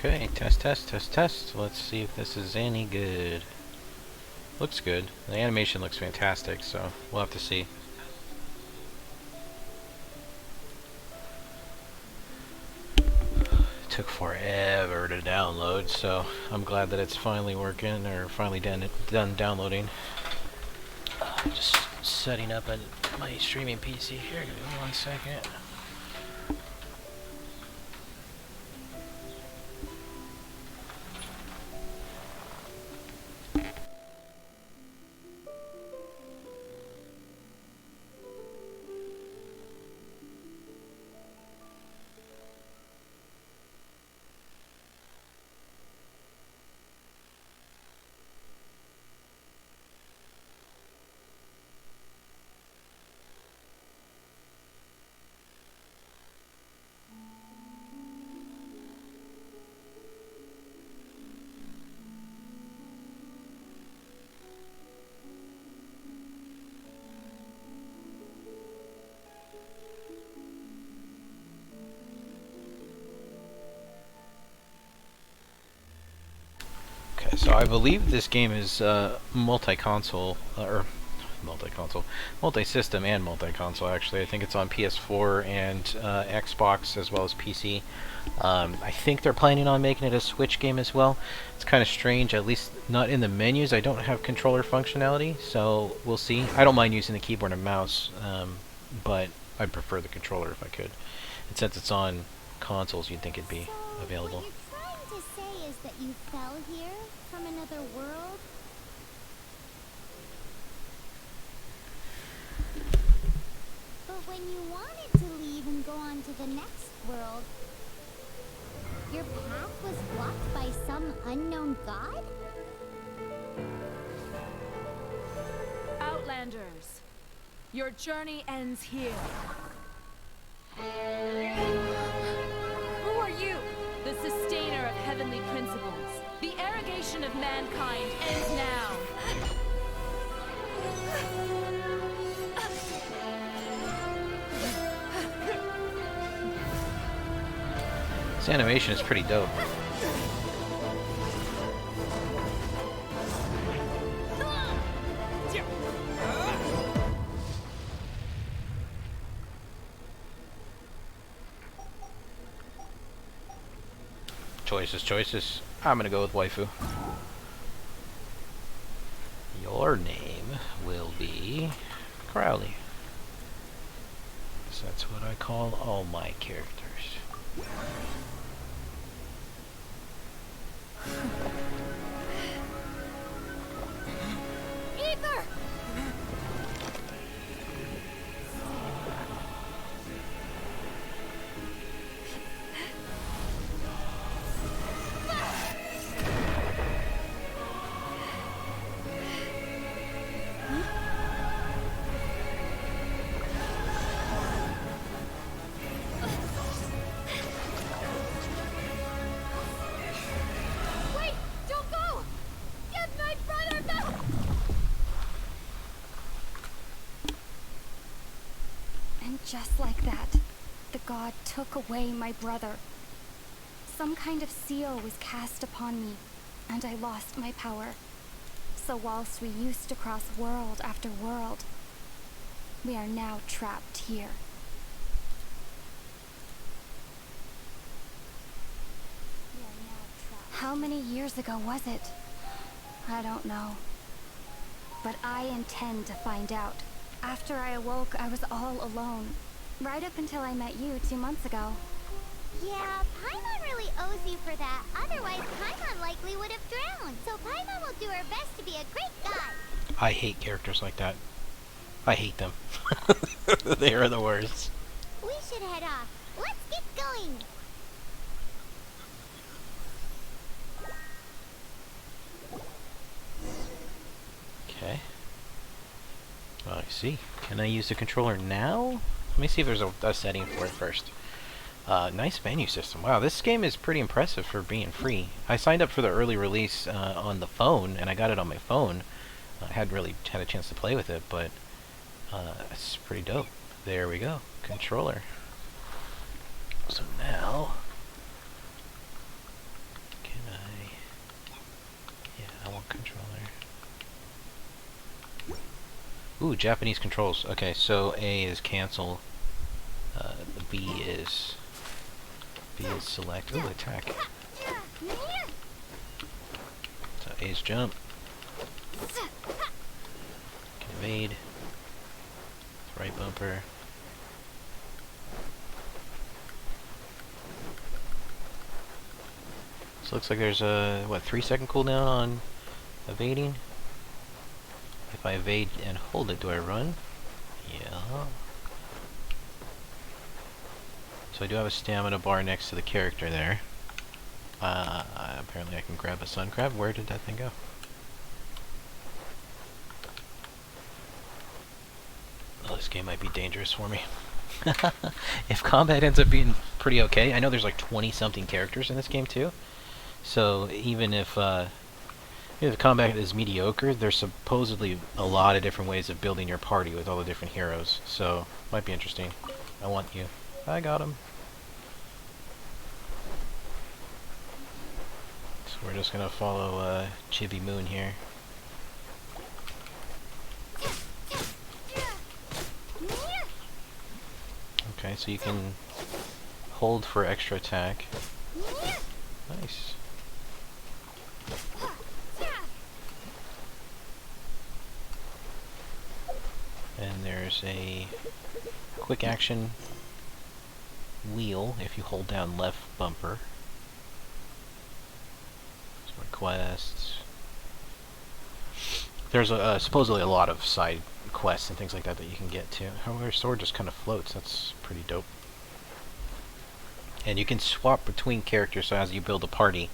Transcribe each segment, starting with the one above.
Okay, test, test, test, test. Let's see if this is any good. Looks good. The animation looks fantastic, so we'll have to see. It took forever to download, so I'm glad that it's finally working, or finally done downloading. Just setting up my streaming PC here. Give me 1 second. Okay, so I believe this game is multi-console, or multi-system and multi-console actually. I think it's on PS4 and Xbox as well as PC. I think they're planning on making it a Switch game as well. It's kind of strange, at least not in the menus. I don't have controller functionality, so we'll see. I don't mind using the keyboard and mouse, but I'd prefer the controller if I could. And since it's on consoles, you'd think it'd be available. What you're trying to say is that you fell here from another world? But when you wanted to leave and go on to the next world, your path was blocked by some unknown god? Outlanders, your journey ends here. Who are you? The sustainer of heavenly principles. The arrogation of mankind ends now. This animation is pretty dope. Choices. I'm gonna go with waifu. Your name will be Crowley. So that's what I call all my characters. Ether! Wait! Don't go! Give my brother back! And just like that, the god took away my brother. Some kind of seal was cast upon me, and I lost my power. So whilst we used to cross world after world, we are now trapped here. How many years ago was it? I don't know. But I intend to find out. After I awoke, I was all alone. Right up until I met you 2 months ago. Yeah, Paimon really owes you for that. Otherwise, Paimon likely would have drowned. So Paimon will do her best to be a great guy. I hate characters like that. I hate them. They are the worst. We should head off. Let's get going. Okay. Well, I see. Can I use the controller now? Let me see if there's a setting for it first. Nice menu system. Wow, this game is pretty impressive for being free. I signed up for the early release on the phone, and I got it on my phone. I hadn't really had a chance to play with it, but it's pretty dope. There we go. Controller. So now... controller. Ooh, Japanese controls. Okay, so A is cancel. The B is select. Ooh, attack. So A is jump. Can evade. Right bumper. So looks like there's a, what, 3-second cooldown on evading? If I evade and hold it, do I run? Yeah. So I do have a stamina bar next to the character there. Apparently I can grab a sun crab. Where did that thing go? Oh, this game might be dangerous for me. If combat ends up being pretty okay, I know there's like 20-something characters in this game too. So even if the combat is mediocre, there's supposedly a lot of different ways of building your party with all the different heroes. So might be interesting. I want you. I got him. So we're just gonna follow Chibi Moon here. Okay, so you can hold for extra attack. Nice. And there's a quick action wheel if you hold down left bumper. Some requests. There's supposedly a lot of side quests and things like that that you can get to. However, sword just kind of floats. That's pretty dope. And you can swap between characters, so as you build a party,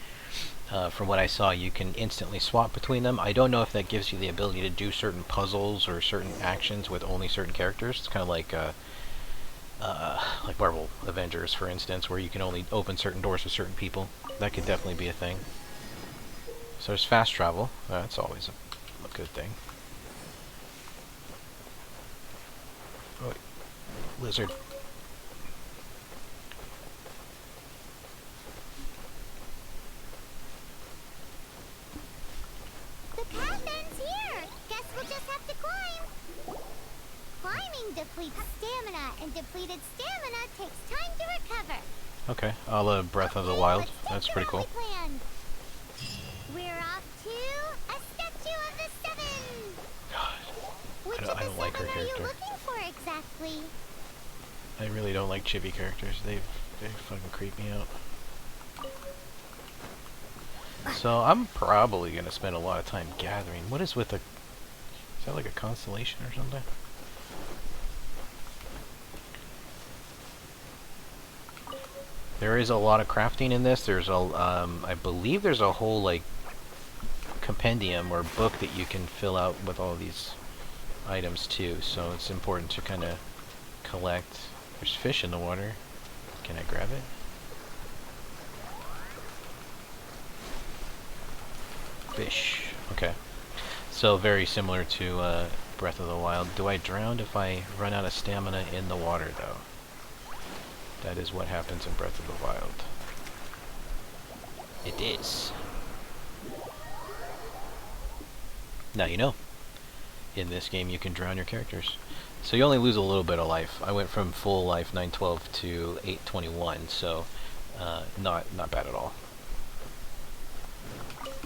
from what I saw, you can instantly swap between them. I don't know if that gives you the ability to do certain puzzles or certain actions with only certain characters. It's kind of like Marvel Avengers, for instance, where you can only open certain doors with certain people. That could definitely be a thing. So there's fast travel. That's always a good thing. Oh, lizard. The path ends here. Guess we'll just have to climb. Climbing depletes stamina, and depleted stamina takes time to recover. Okay, a la Breath of the Wild. That's pretty cool. We're off to a statue of the seven. God, Which I don't like her are you character. looking for exactly? I really don't like chibi characters. They fucking creep me out. So I'm probably gonna spend a lot of time gathering. What is with the? Is that like a constellation or something? There is a lot of crafting in this. There's a, I believe there's a whole like compendium or book that you can fill out with all these items too. So it's important to kind of collect. There's fish in the water. Can I grab it? Fish. Okay. So very similar to Breath of the Wild. Do I drown if I run out of stamina in the water though? That is what happens in Breath of the Wild. It is. Now you know. In this game you can drown your characters. So you only lose a little bit of life. I went from full life 912 to 821, so not bad at all.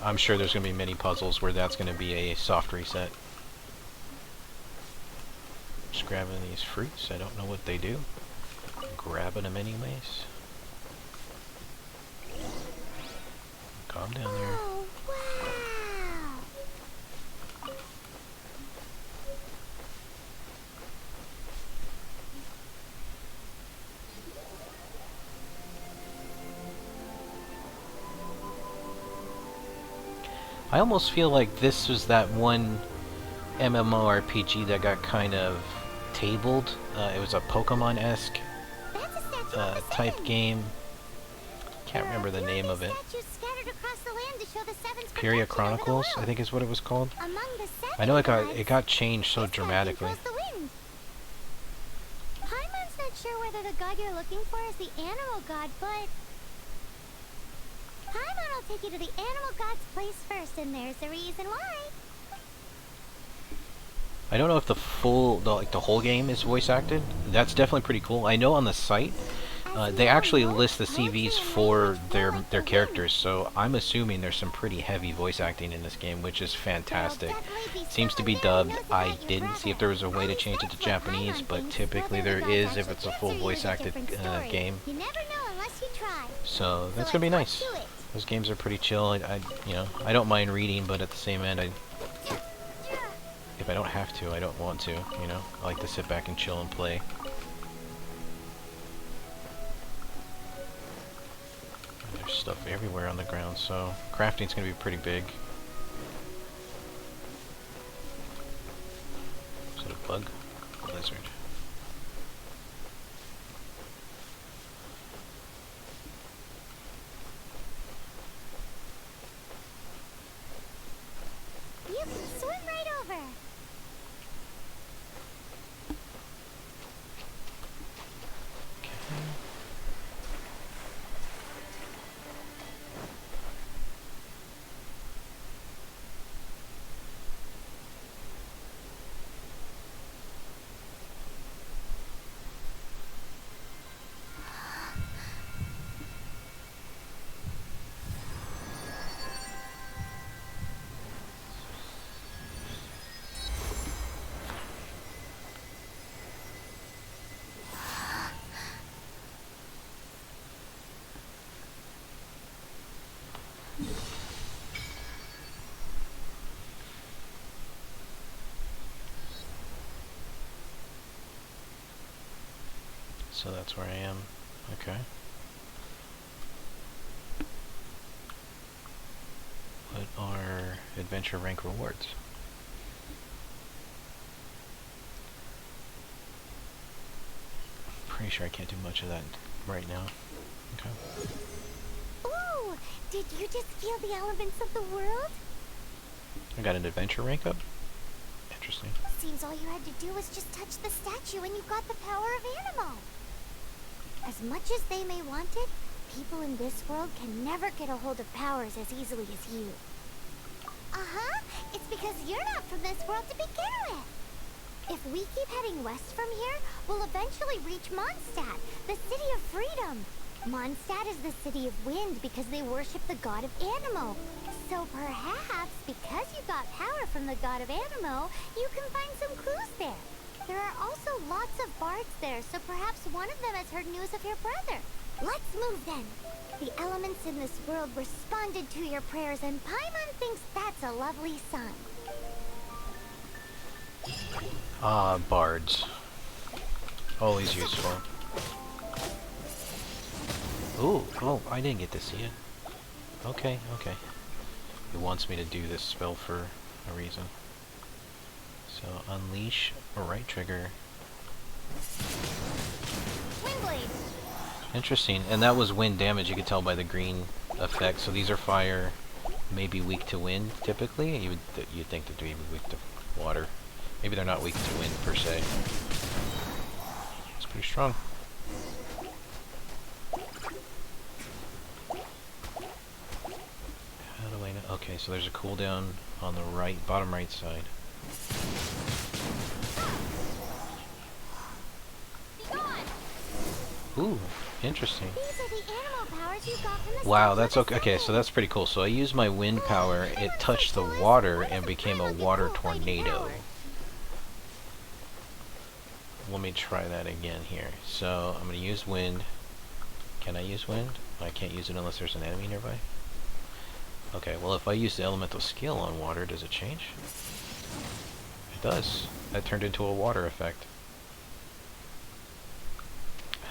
I'm sure there's going to be many puzzles where that's going to be a soft reset. Just grabbing these fruits. I don't know what they do. Grabbing them anyways. Calm down there. Oh, wow! I almost feel like this was that one MMORPG that got kind of tabled. It was a Pokemon-esque That's a statue of the type seven. game. Can't remember the name of it. Statues scattered across the land to show the seven's Imperia protection over the Chronicles, I world. think is what it was called. Among the seven I know it gods, got changed so this guy dramatically. controls the wind. Paimon's not sure whether the god you're looking for is the animal god, but Paimon will take you to the animal god's place first, and there's the reason why. I don't know if the whole game is voice acted. That's definitely pretty cool. I know on the site, they actually list the CVs for their characters, so I'm assuming there's some pretty heavy voice acting in this game, which is fantastic. Seems to be dubbed. I didn't see if there was a way to change it to Japanese, but typically there is if it's a full voice acted game. You never know unless you try. So that's gonna be nice. Those games are pretty chill. I don't mind reading, but at the same end, if I don't have to, I don't want to. I like to sit back and chill and play. There's stuff everywhere on the ground, so crafting's gonna be pretty big. Is it a bug? A lizard. You can swim right over. So that's where I am. Okay. What are adventure rank rewards? Pretty sure I can't do much of that right now. Okay. Ooh, did you just feel the elements of the world? I got an adventure rank up. Interesting. Seems all you had to do was just touch the statue and you got the power of Animo. As much as they may want it, people in this world can never get a hold of powers as easily as you. Uh-huh. It's because you're not from this world to begin with. If we keep heading west from here, we'll eventually reach Mondstadt, the city of freedom. Mondstadt is the city of wind because they worship the god of Animo. So perhaps, because you got power from the god of Animo, you can find some clues there. There are also lots of bards there, so perhaps one of them has heard news of your brother. Let's move then. The elements in this world responded to your prayers, and Paimon thinks that's a lovely sign. Ah, bards. Always useful. Ooh, oh, I didn't get to see it. Okay, okay. It wants me to do this spell for a reason. So, unleash or right trigger. Windblade! Interesting, and that was wind damage, you could tell by the green effect. So these are fire, maybe weak to wind, typically. You'd think that they'd be weak to water. Maybe they're not weak to wind, per se. It's pretty strong. How do I know? Okay, so there's a cooldown on the right, bottom right side. Ooh, interesting. These are the animal powers you got from the Wow, statue that's of the okay. Okay, sun. so that's pretty cool. So I used my wind power, it touched the water and became a water tornado. Let me try that again here. So I'm going to use wind. Can I use wind? I can't use it unless there's an enemy nearby. Okay, well if I use the elemental skill on water, does it change? It does. That turned into a water effect.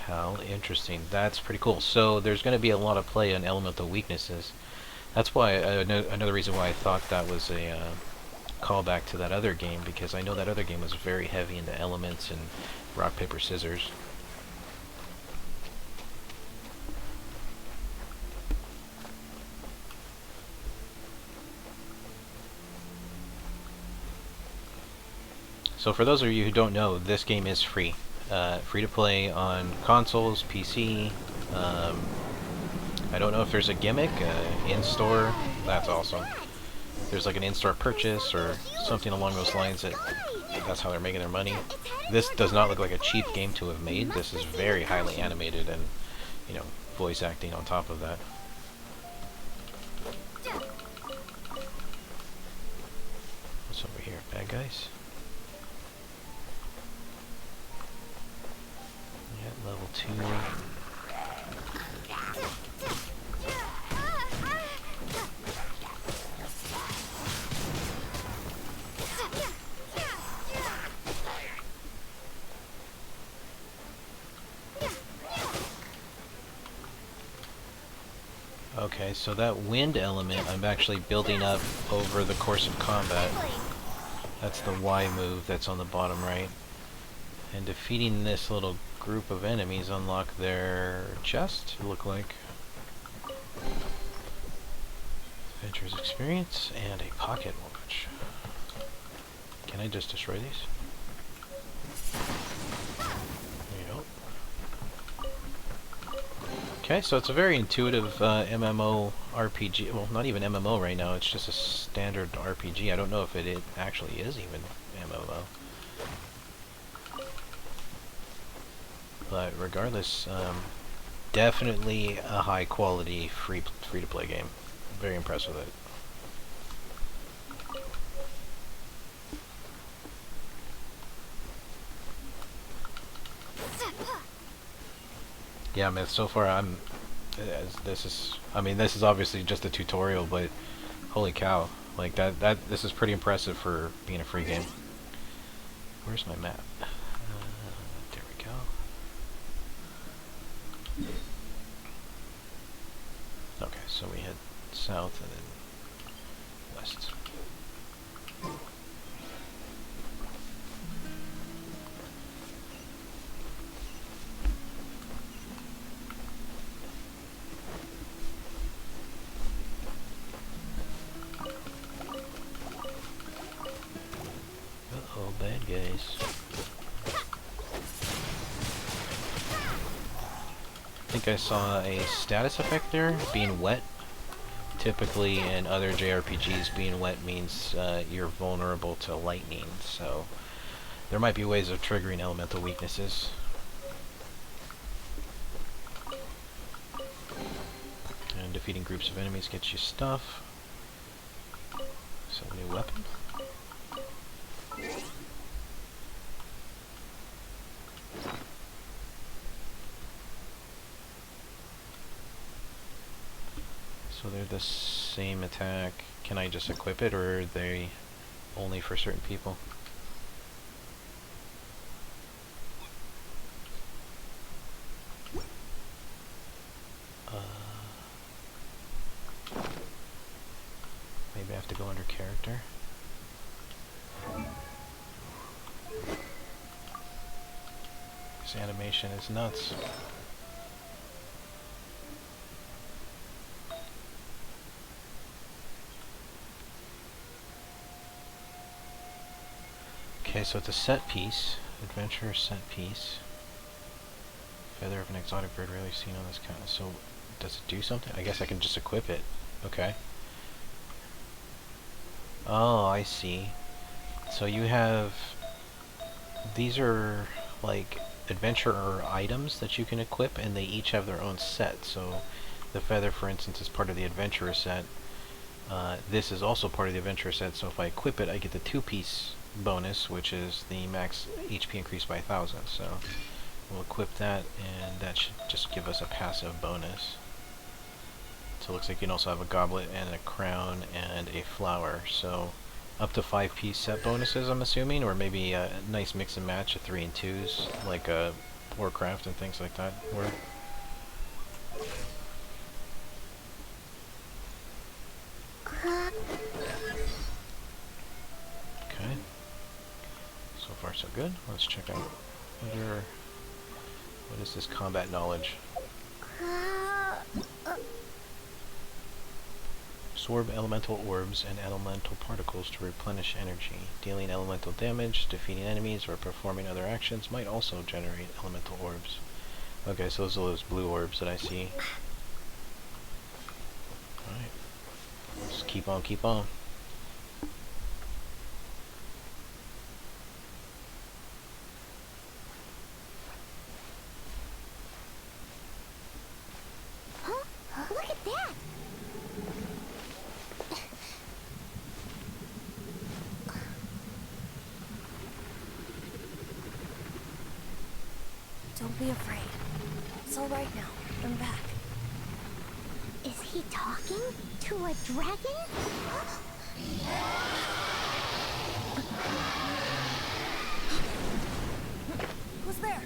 How interesting. That's pretty cool. So there's going to be a lot of play on elemental weaknesses. That's why another reason why I thought that was a callback to that other game, because I know that other game was very heavy into elements and rock, paper, scissors. So for those of you who don't know, this game is free. Free to play on consoles, PC, I don't know if there's a gimmick, in-store. That's awesome. There's like an in-store purchase or something along those lines that's how they're making their money. This does not look like a cheap game to have made. This is very highly animated and, you know, voice acting on top of that. What's over here? Bad guys? Yeah, level 2. Okay, so that wind element I'm actually building up over the course of combat. That's the Y move that's on the bottom right. And defeating this little group of enemies unlock their chest, it look like. Adventurer's experience and a pocket watch. Can I just destroy these? There you go. Okay, so it's a very intuitive MMO RPG. Well, not even MMO right now, it's just a standard RPG. I don't know if it actually is even MMO. But regardless, definitely a high quality free to play game. Very impressed with it. Yeah, man. So far, this is obviously just a tutorial, but holy cow! Like this is pretty impressive for being a free game. Where's my map? There we go. Okay, so we head south and then west. Uh-oh, bad guys. I think I saw a status effect there, being wet. Typically in other JRPGs, being wet means you're vulnerable to lightning, so there might be ways of triggering elemental weaknesses. And defeating groups of enemies gets you stuff. So, new weapon. So they're the same attack. Can I just equip it, or are they only for certain people? Maybe I have to go under character. This animation is nuts. Okay, so it's a set piece. Adventure set piece. Feather of an exotic bird rarely seen on this kind. So, does it do something? I guess I can just equip it. Okay. Oh, I see. So you have... These are, like, adventurer items that you can equip, and they each have their own set. So, the feather, for instance, is part of the adventurer set. This is also part of the adventurer set, so if I equip it, I get the 2-piece bonus, which is the max HP increase by 1,000. So we'll equip that, and that should just give us a passive bonus. So it looks like you can also have a goblet and a crown and a flower. So up to 5-piece set bonuses, I'm assuming, or maybe a nice mix and match of 3 and 2s, like Warcraft and things like that. Okay. So far so good. Let's check out what is this combat knowledge? Absorb elemental orbs and elemental particles to replenish energy. Dealing elemental damage, defeating enemies, or performing other actions might also generate elemental orbs. Okay, so those are those blue orbs that I see. keep on, keep on. Huh? Look at that! Don't be afraid. It's all right now. I'm back. Is he talking to a dragon? Who's there?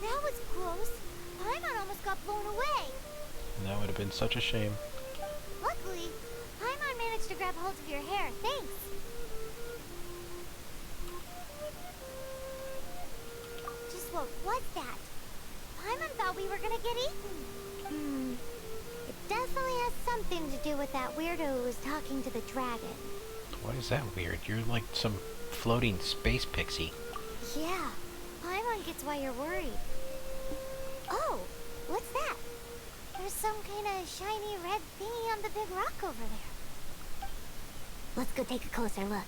That was close. Paimon almost got blown away. That would have been such a shame. Luckily, Paimon managed to grab hold of your hair. Thanks. Just what was that? Paimon thought we were gonna get eaten. It definitely has something to do with that weirdo who was talking to the dragon. Why is that weird? You're like some floating space pixie. Yeah, Paimon gets why you're worried. Oh, what's that? There's some kind of shiny red thingy on the big rock over there. Let's go take a closer look.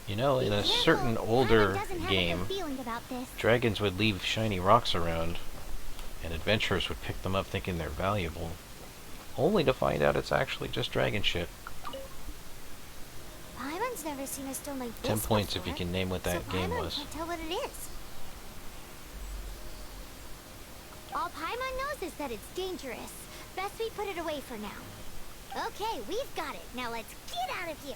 You know, in a Be certain careful. older Paimon doesn't have a game, good feeling about this. dragons would leave shiny rocks around, and adventurers would pick them up thinking they're valuable, only to find out it's actually just dragon shit. Paimon's never seen a stone like this 10 points if before, you can name what that so game Paimon was. can't tell what it is. All Paimon knows is that it's dangerous. Best we put it away for now. Okay, we've got it. Now let's get out of here.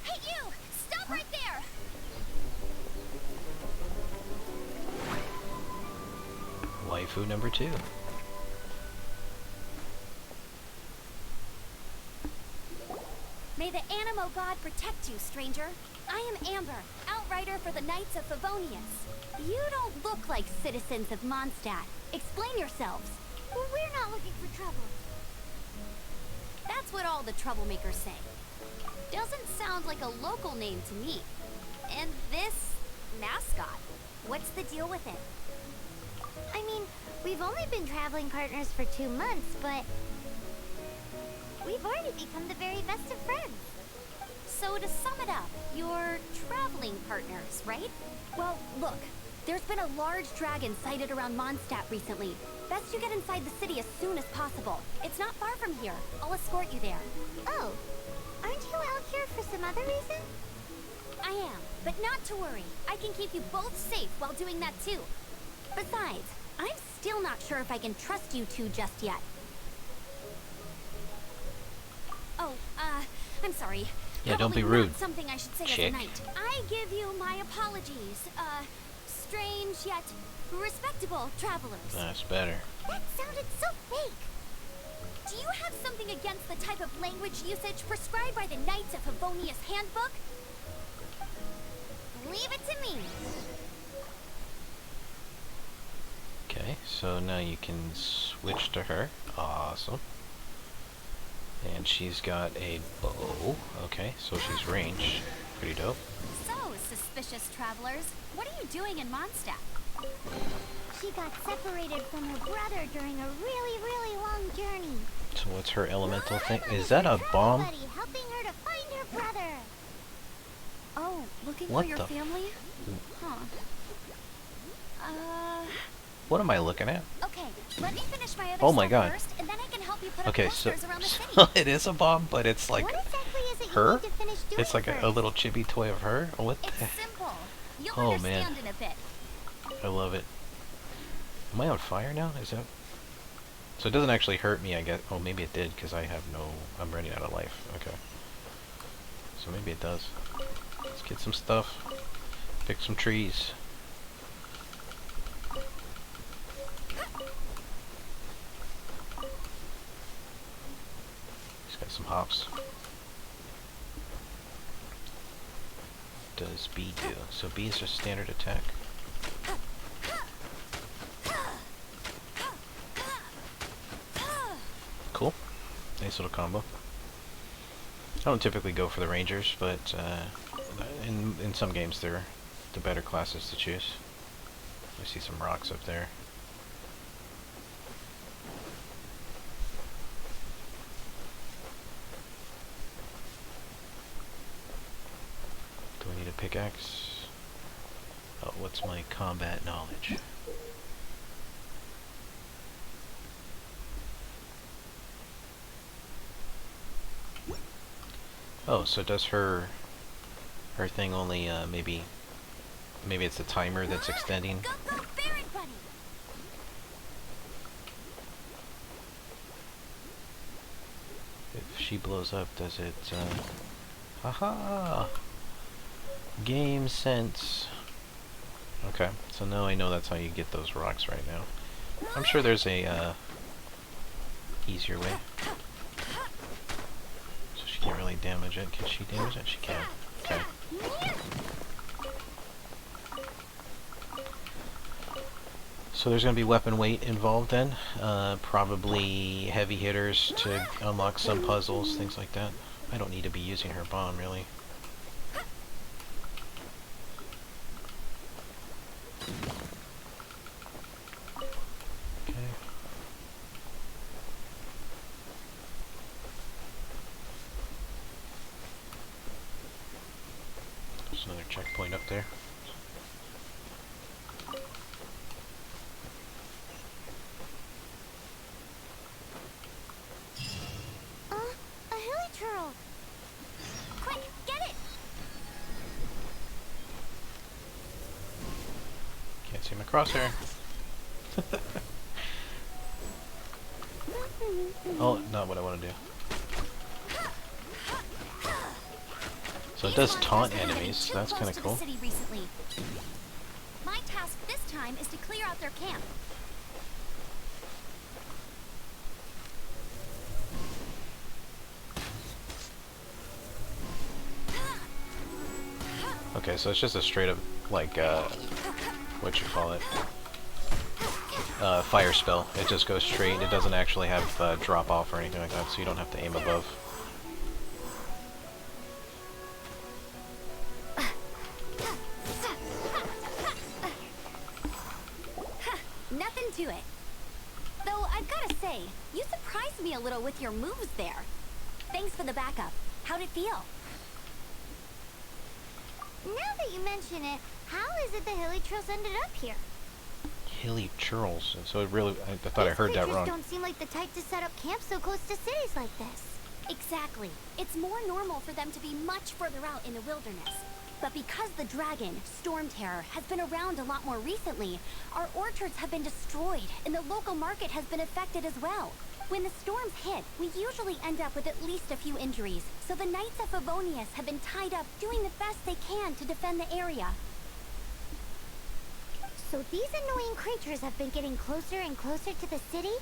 Hey, you! Stop right there! Waifu number 2. May the Animo God protect you, stranger. I am Amber, outrider for the Knights of Favonius. You don't look like citizens of Mondstadt. Explain yourselves. Well, we're not looking for trouble. That's what all the troublemakers say. Doesn't sound like a local name to me. And this mascot, what's the deal with it? I mean, we've only been traveling partners for 2 months, but we've already become the very best of friends. So to sum it up, you're traveling partners, right? Well, look, there's been a large dragon sighted around Mondstadt recently. Best you get inside the city as soon as possible. It's not far from here. I'll escort you there. Oh, aren't you out here for some other reason? I am, but not to worry. I can keep you both safe while doing that too. Besides, I'm still not sure if I can trust you two just yet. Oh, I'm sorry. Yeah, don't be Probably rude, not something I should say chick. as a knight. I give you my apologies. Strange yet respectable travelers. That's better. That sounded so fake. Do you have something against the type of language usage prescribed by the Knights of Favonius Handbook? Leave it to me. Okay, so now you can switch to her. Awesome. And she's got a bow. Okay, so she's ranged. Pretty dope. So, suspicious travelers, what are you doing in Mondstadt? She got separated from her brother during a really, really long journey. So what's her elemental thing? Paimon Is that her a travel bomb? buddy, helping her to find her brother. Oh, looking What for your the family? Huh. What am I looking at? Okay, let me finish my other Oh my stuff God. first, and then I can help you put Okay, up so, posters around the city. so it is a bomb, but it's like What exactly is it her? you need to finish doing It's like a first? little chibi toy of her. What It's the? simple. You'll Oh, man. understand in a bit. I love it. Am I on fire now? Is that? So it doesn't actually hurt me, I guess. Oh, maybe it did because I have no. I'm running out of life. Okay. So maybe it does. Let's get some stuff. Pick some trees. He's got some hops. What does B do? So B is just standard attack. Cool. Nice little combo. I don't typically go for the rangers, but in some games they're the better classes to choose. I see some rocks up there. Do I need a pickaxe? Oh, what's my combat knowledge? Oh, so does her thing only maybe it's the timer that's extending? Go, go, Baron Bunny! If she blows up, does it haha! Game sense. Okay, so now I know that's how you get those rocks right now. I'm sure there's a easier way. Can't really damage it. Can she damage it? She can. Okay. So there's going to be weapon weight involved then. Probably heavy hitters to unlock some puzzles, things like that. I don't need to be using her bomb, really. Another checkpoint up there. A hilichurl! Quick, get it! Can't see my crosshair. Oh, not what I want to do. So it does taunt enemies, so that's kind of cool. My task this time is to clear out their camp. Okay, so it's just a straight up, like, what you call it? Fire spell. It just goes straight. It doesn't actually have drop off or anything like that, so you don't have to aim above. Nothing to it. Though I've got to say, you surprised me a little with your moves there. Thanks for the backup. How'd it feel? Now that you mention it, how is it the hilichurls ended up here? Hilly churls. So it really, I thought I heard that wrong. These creatures don't seem like the type to set up camp so close to cities like this. Exactly. It's more normal for them to be much further out in the wilderness. But because the dragon, Storm Terror, has been around a lot more recently, our orchards have been destroyed and the local market has been affected as well. When the storms hit, we usually end up with at least a few injuries, so the Knights of Favonius have been tied up doing the best they can to defend the area. So these annoying creatures have been getting closer and closer to the city?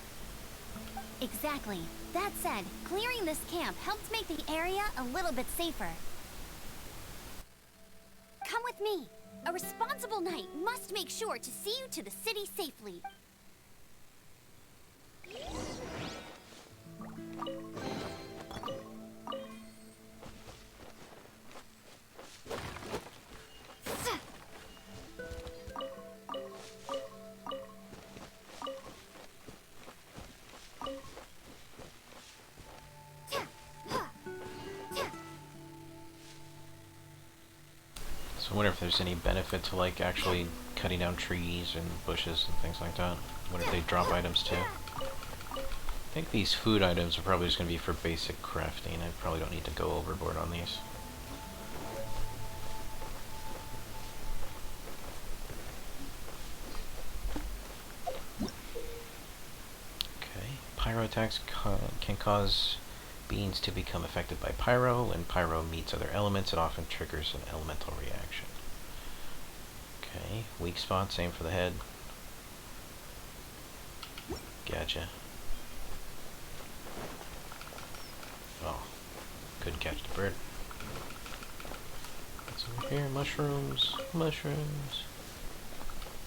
Exactly. That said, clearing this camp helps make the area a little bit safer. Come with me. A responsible knight must make sure to see you to the city safely. So I wonder if there's any benefit to like actually cutting down trees and bushes and things like that. I wonder if they drop items too. I think these food items are probably just going to be for basic crafting. I probably don't need to go overboard on these. Okay, pyro attacks can cause beings to become affected by pyro. When pyro meets other elements, it often triggers an elemental reaction. Okay, weak spot, same for the head. Gotcha. Oh, couldn't catch the bird. What's over here? Mushrooms. Mushrooms.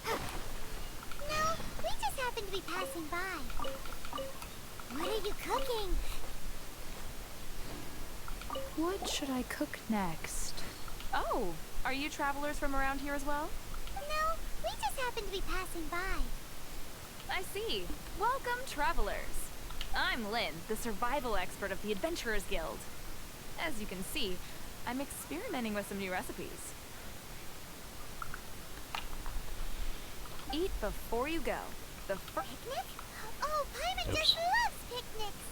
No, we just happened to be passing by. What are you cooking? What should I cook next? Oh, are you travelers from around here as well? No, we just happened to be passing by. I see. Welcome, travelers. I'm Lynn, the survival expert of the Adventurers Guild. As you can see, I'm experimenting with some new recipes. Eat before you go. Picnic? Oh, Paimon just loves picnics.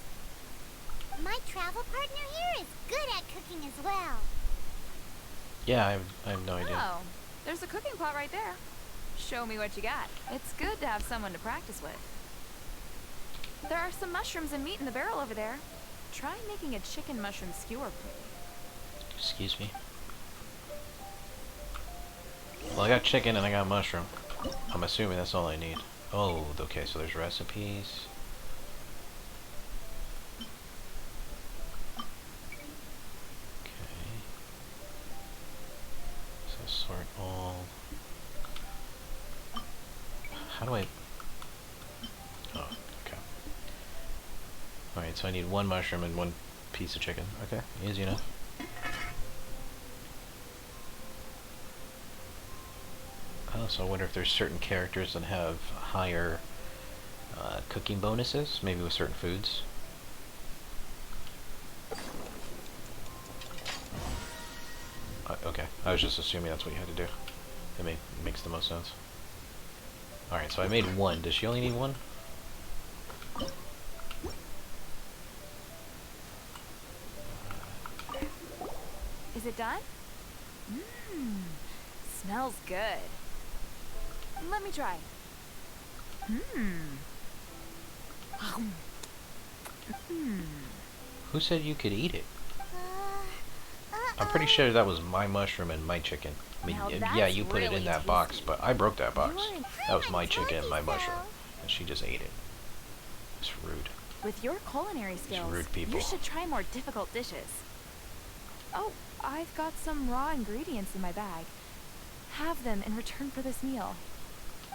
My travel partner here is good at cooking as well. Yeah, I have no idea. Oh, there's a cooking pot right there. Show me what you got. It's good to have someone to practice with. There are some mushrooms and meat in the barrel over there. Try making a chicken mushroom skewer, please. Excuse me. Well, I got chicken and I got mushroom. I'm assuming that's all I need. Oh, okay, so there's recipes. Okay. So sort all. How do I... Oh, okay. Alright, so I need one mushroom and one piece of chicken. Okay, easy enough. Oh, so I wonder if there's certain characters that have higher cooking bonuses, maybe with certain foods. Okay, I was just assuming that's what you had to do. It makes the most sense. Alright, so I made one. Does she only need one? Is it done? Mmm, smells good. Let me try. Mmm. Mmm. Who said you could eat it? I'm Uh-oh. pretty sure that was my mushroom and my chicken. I mean, Now yeah, that's you put it in really that box, tasty. but I broke that box. You're in- That was my chicken and my Told you mushroom. so. And she just ate it. It's rude. With your culinary skills, rude people. you should try more difficult dishes. Oh, I've got some raw ingredients in my bag. Have them in return for this meal.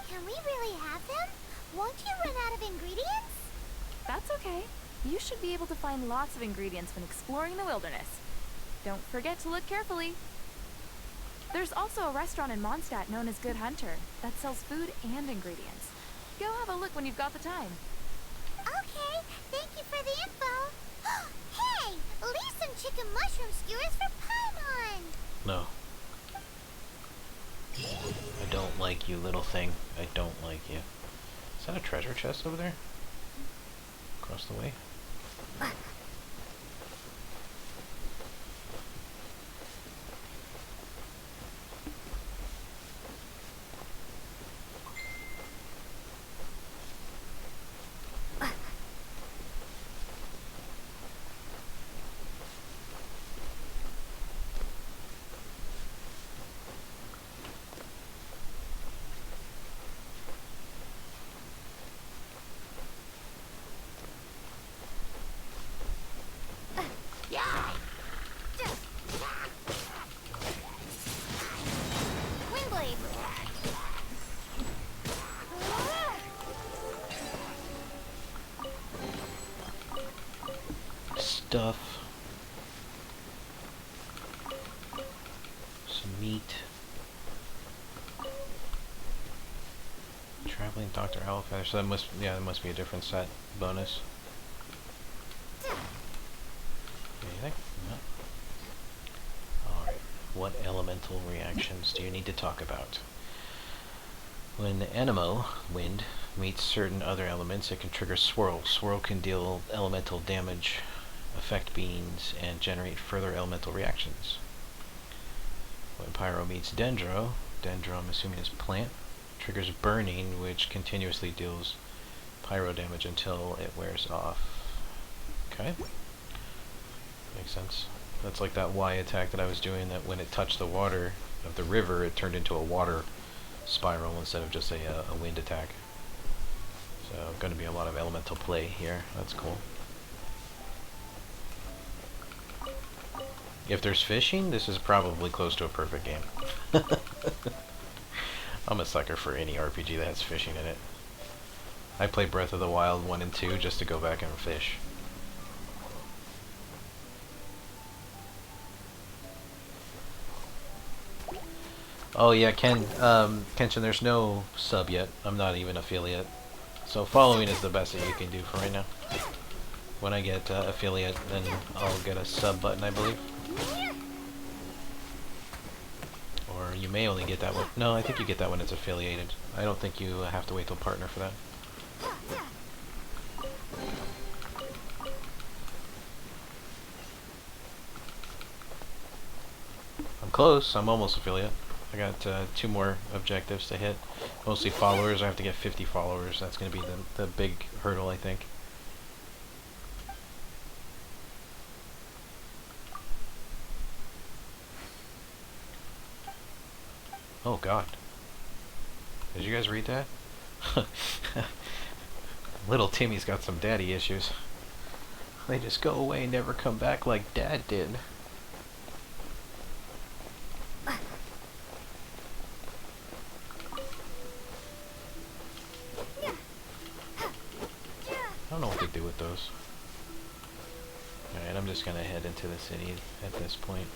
Can we really have them? Won't you run out of ingredients? That's okay. You should be able to find lots of ingredients when exploring the wilderness. Don't forget to look carefully. There's also a restaurant in Mondstadt known as Good Hunter that sells food and ingredients. Go have a look when you've got the time. Okay, thank you for the info. Hey, leave some chicken mushroom skewers for Paimon. No. I don't like you, little thing. I don't like you. Is that a treasure chest over there? Across the way? Windblade. Stuff. Some meat. Traveling Dr. Owlfeather. So that must be a different set bonus. Anything? No. Alright. What elemental reactions do you need to talk about? When the Anemo, wind, meets certain other elements, it can trigger Swirl. Swirl can deal elemental damage, affect beings, and generate further elemental reactions. When Pyro meets Dendro, Dendro I'm assuming is plant, triggers Burning, which continuously deals Pyro damage until it wears off. Okay. Makes sense. That's like that Y attack that I was doing, that when it touched the water of the river, it turned into a water spiral instead of just a wind attack. So going to be a lot of elemental play here. That's cool. If there's fishing, this is probably close to a perfect game. I'm a sucker for any RPG that has fishing in it. I play Breath of the Wild 1 and 2 just to go back and fish. Oh yeah, Kenshin, there's no sub yet. I'm not even affiliate. So following is the best that you can do for right now. When I get affiliate, then I'll get a sub button, I believe. Or you may only get that one. No, I think you get that when it's affiliated. I don't think you have to wait till partner for that. I'm close. I'm almost affiliate. I got 2 more objectives to hit. Mostly followers. I have to get 50 followers. That's going to be the big hurdle, I think. Oh god. Did you guys read that? Little Timmy's got some daddy issues. They just go away and never come back like Dad did. I don't know what they do with those. Alright, I'm just gonna head into the city at this point.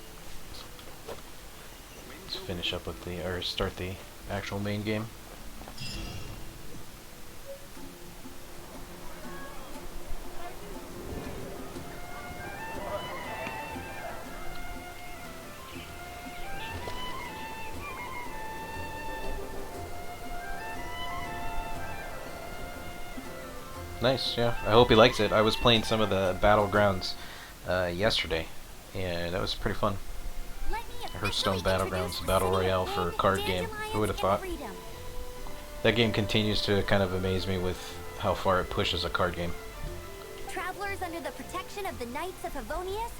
Let's finish up with the, or start the actual main game. Nice, yeah. I hope he likes it. I was playing some of the Battlegrounds yesterday, and that was pretty fun. Hearthstone Battlegrounds, Battle Royale for a card game. Who would have thought? That game continues to kind of amaze me with how far it pushes a card game. Travelers under the protection of the Knights of Favonius,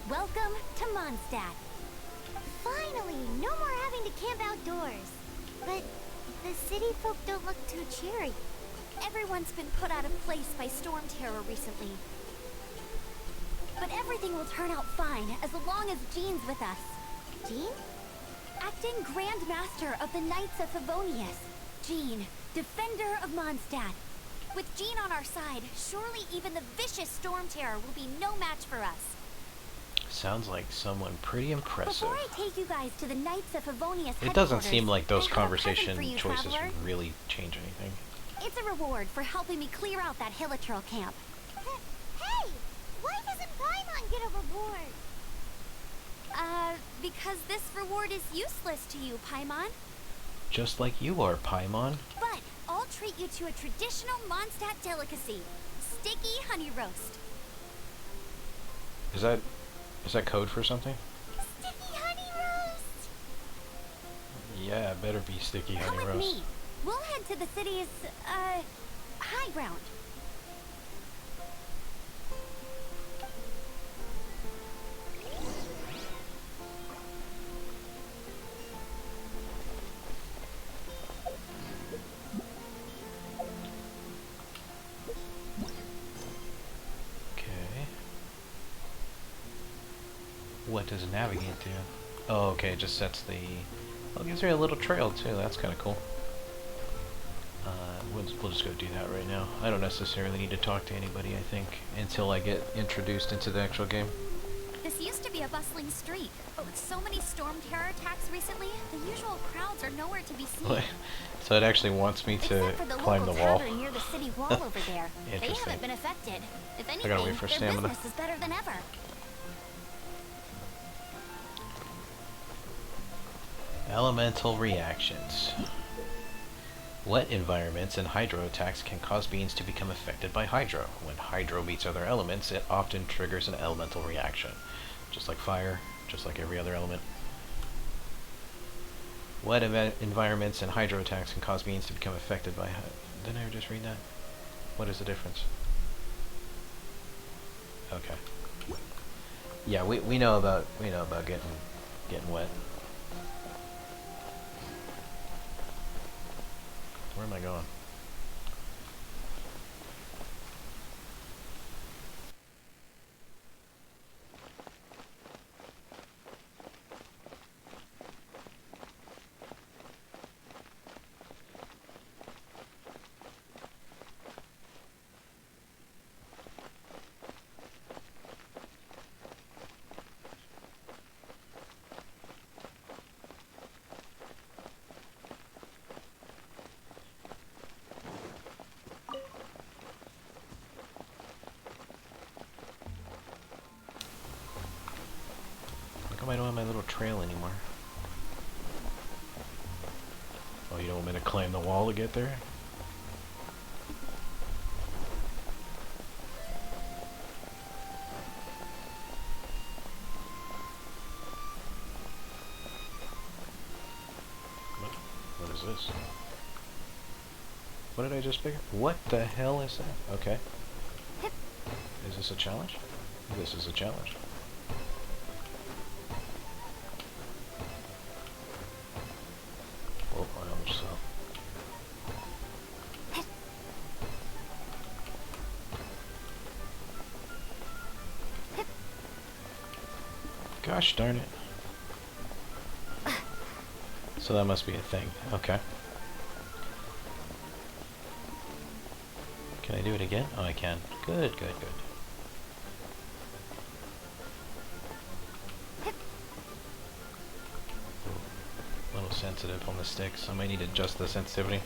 welcome to Mondstadt. Finally, no more having to camp outdoors. But the city folk don't look too cheery. Everyone's been put out of place by storm terror recently. But everything will turn out fine as long as Jean's with us. Jean? Acting Grand Master of the Knights of Favonius. Jean, Defender of Mondstadt. With Jean on our side, surely even the vicious storm terror will be no match for us. Sounds like someone pretty impressive. Before I take you guys to the Knights of Favonius It doesn't seem like those I have a present conversation for you, choices traveler. really change anything. It's a reward for helping me clear out that Hilichurl camp. Hey! Why doesn't Paimon get a reward? Because this reward is useless to you, Paimon. Just like you are, Paimon. But I'll treat you to a traditional Mondstadt delicacy, sticky honey roast. Is that code for something? Sticky honey roast! Yeah, it better be sticky Come honey with roast. me. We'll head to the city's, high ground. Okay. What does navigate do? Oh, okay, it just sets the... Well, it gives me a little trail too, that's kind of cool. We'll just go do that right now. I don't necessarily need to talk to anybody, I think, until I get introduced into the actual game. This used to be a bustling street, but with so many storm terror attacks recently, the usual crowds are nowhere to be seen. So it actually wants me to Except for the climb the local wall. tavern near the city wall over there. They Interesting. haven't been affected. If anything, gotta wait for their stamina. business is better than ever. Elemental reactions. Wet environments and hydro attacks can cause beings to become affected by hydro. When hydro meets other elements, it often triggers an elemental reaction. Just like fire, just like every other element. Wet environments and hydro attacks can cause beings to become affected by... Didn't I just read that? What is the difference? Okay. Yeah, we know about getting wet. Where am I going? How come I don't have my little trail anymore? Oh, you don't want me to climb the wall to get there? What is this? What did I just pick up? What the hell is that? Okay. Is this a challenge? This is a challenge. Oh, I almost fell. Gosh darn it. So that must be a thing. Okay. Can I do it again? Oh, I can. Good, good, good. A little sensitive on the sticks. I might need to adjust the sensitivity.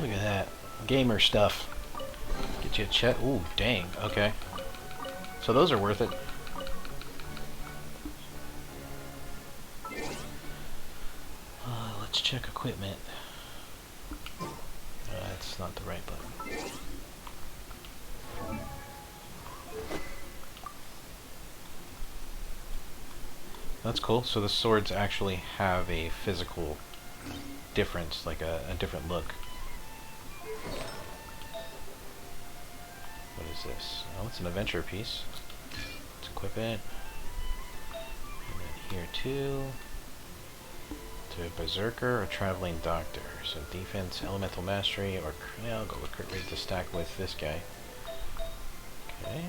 Look at that. Gamer stuff. Get you a chat. Ooh, dang. Okay. So those are worth it. Let's check equipment. That's not the right button. That's cool. So the swords actually have a physical difference, like a different look. What is this? Oh, it's an adventure piece. Let's equip it. And then here too. To a berserker or traveling doctor. So defense, elemental mastery, or yeah, I'll go with crit rate to stack with this guy. Okay.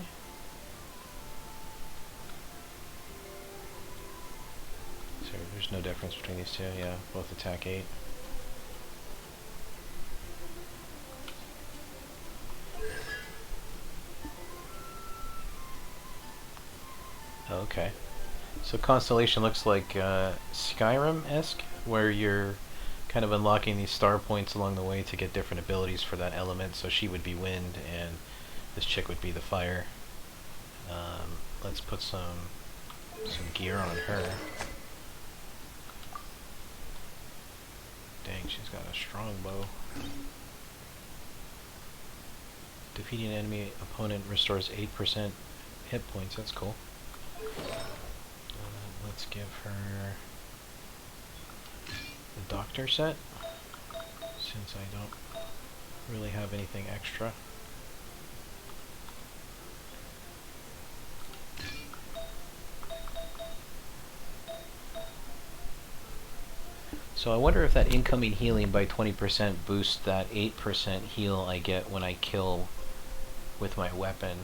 So there's no difference between these two. Yeah, both attack 8. Okay. So Constellation looks like Skyrim-esque, where you're kind of unlocking these star points along the way to get different abilities for that element. So she would be wind, and this chick would be the fire. Let's put some gear on her. Dang, she's got a strong bow. Defeating an enemy opponent restores 8% hit points. That's cool. Let's give her the doctor set, since I don't really have anything extra. So I wonder if that incoming healing by 20% boosts that 8% heal I get when I kill with my weapon.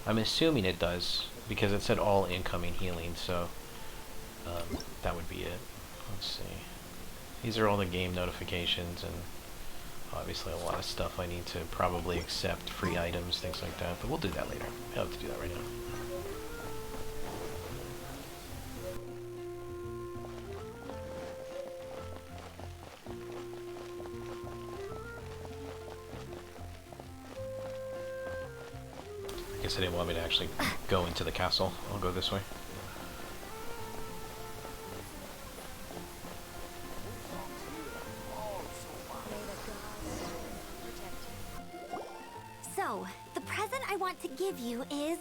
I'm assuming it does, because it said all incoming healing, so that would be it. Let's see. These are all the game notifications, and obviously a lot of stuff I need to probably accept, free items, things like that, but we'll do that later. I don't have to do that right now. I guess they didn't want me to actually go into the castle. I'll go this way. give you is...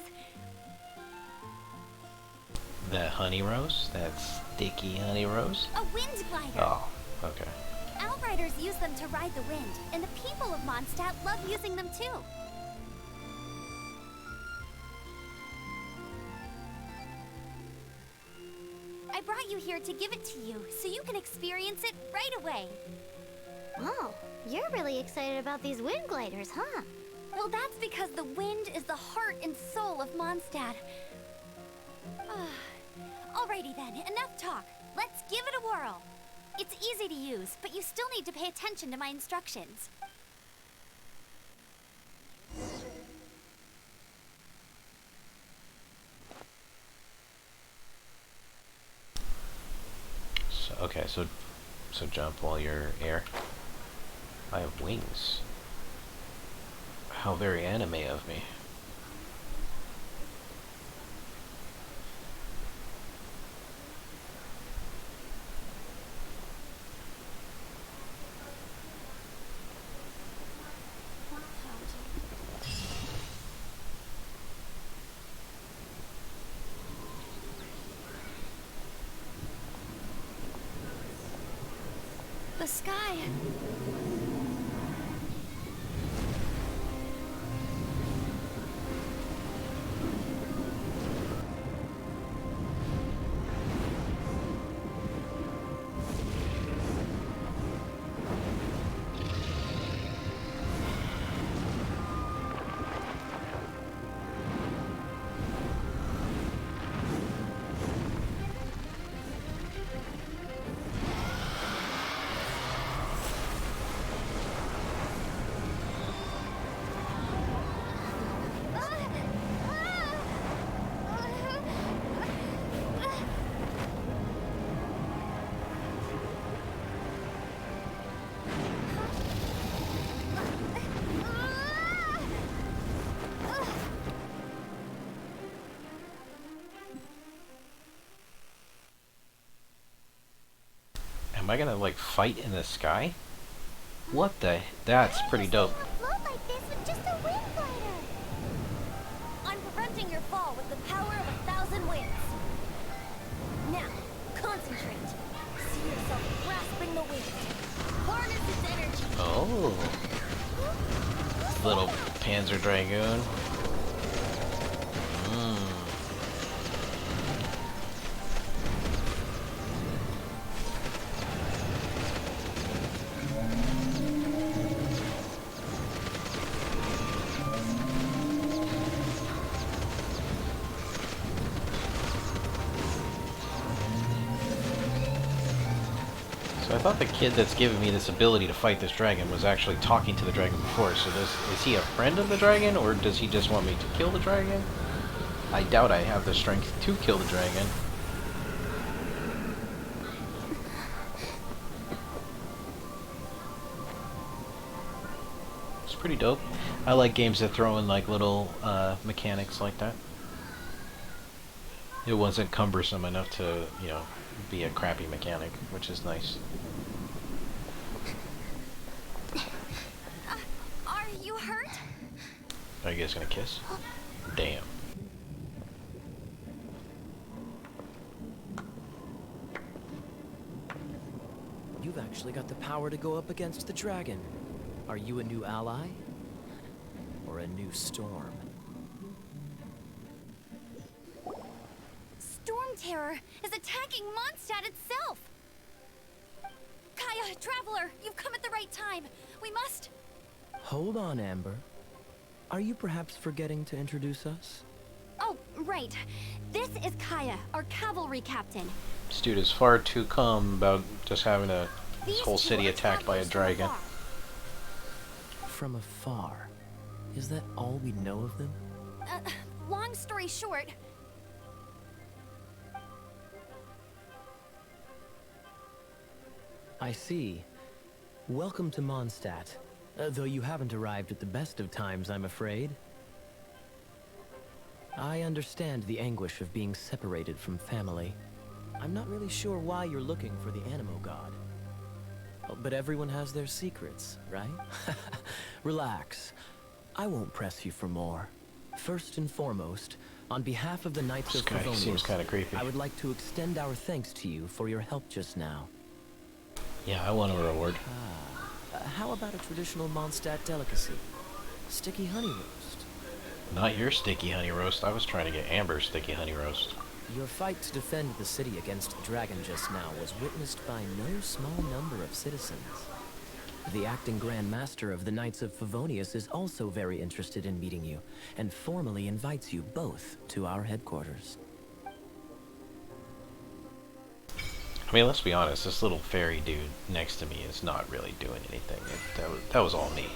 That honey rose? That sticky honey rose? a wind glider. Oh, okay. Outriders use them to ride the wind, and the people of Mondstadt love using them too. I brought you here to give it to you, so you can experience it right away. Oh, you're really excited about these wind gliders, huh? Well, that's because the wind is the heart and soul of Mondstadt. Alrighty then, enough talk. Let's give it a whirl. It's easy to use, but you still need to pay attention to my instructions. So, okay, so jump while you're air. I have wings. How very anime of me. The sky. Am I gonna like fight in the sky? What the? That's pretty dope. Float like this with just a wind glider. I'm preventing your fall with the power of 1,000 winds. Now, concentrate. See yourself grasping the wind. Harness its energy. Oh, little Panzer Dragoon. So I thought the kid that's giving me this ability to fight this dragon was actually talking to the dragon before. So is he a friend of the dragon, or does he just want me to kill the dragon? I doubt I have the strength to kill the dragon. It's pretty dope. I like games that throw in like little mechanics like that. It wasn't cumbersome enough to, you know, be a crappy mechanic, which is nice. Are you hurt? Are you guys gonna kiss? Damn. You've actually got the power to go up against the dragon. Are you a new ally? Or a new storm? Storm Terror is attacking Mondstadt itself! Kaya, Traveler, you've come at the right time. We must... Hold on, Amber. Are you perhaps forgetting to introduce us? Oh, right. This is Kaya, our cavalry captain. This dude is far too calm about just having this These whole two city are attacked by a travelers dragon. From afar. Is that all we know of them? Long story short... I see. Welcome to Mondstadt. Though you haven't arrived at the best of times, I'm afraid. I understand the anguish of being separated from family. I'm not really sure why you're looking for the Animo God. But everyone has their secrets, right? Relax. I won't press you for more. First and foremost, on behalf of the Knights This of guy seems Favonius, kind of creepy. I would like to extend our thanks to you for your help just now. Yeah, I want a reward. How about a traditional Mondstadt delicacy? Sticky honey roast. Not your sticky honey roast. I was trying to get Amber's sticky honey roast. Your fight to defend the city against the dragon just now was witnessed by no small number of citizens. The acting Grand Master of the Knights of Favonius is also very interested in meeting you, and formally invites you both to our headquarters. I mean, let's be honest, this little fairy dude next to me is not really doing anything. That was all me.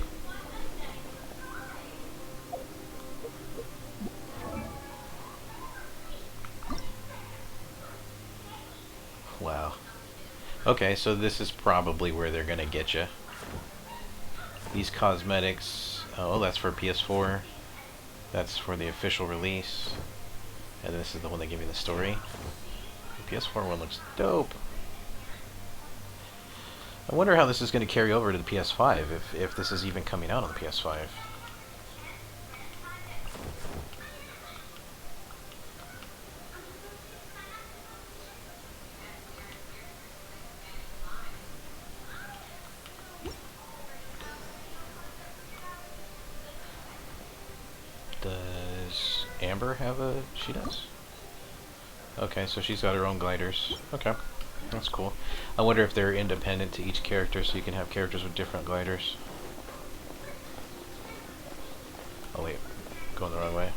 Wow. Okay, so this is probably where they're gonna get you. These cosmetics, oh, that's for PS4. That's for the official release. And this is the one that gave you the story. The PS4 one looks dope. I wonder how this is going to carry over to the PS5, if this is even coming out on the PS5. Does Amber have a... She does. Okay, so she's got her own gliders. Okay, that's cool. I wonder if they're independent to each character, so you can have characters with different gliders. Oh wait, going the wrong way.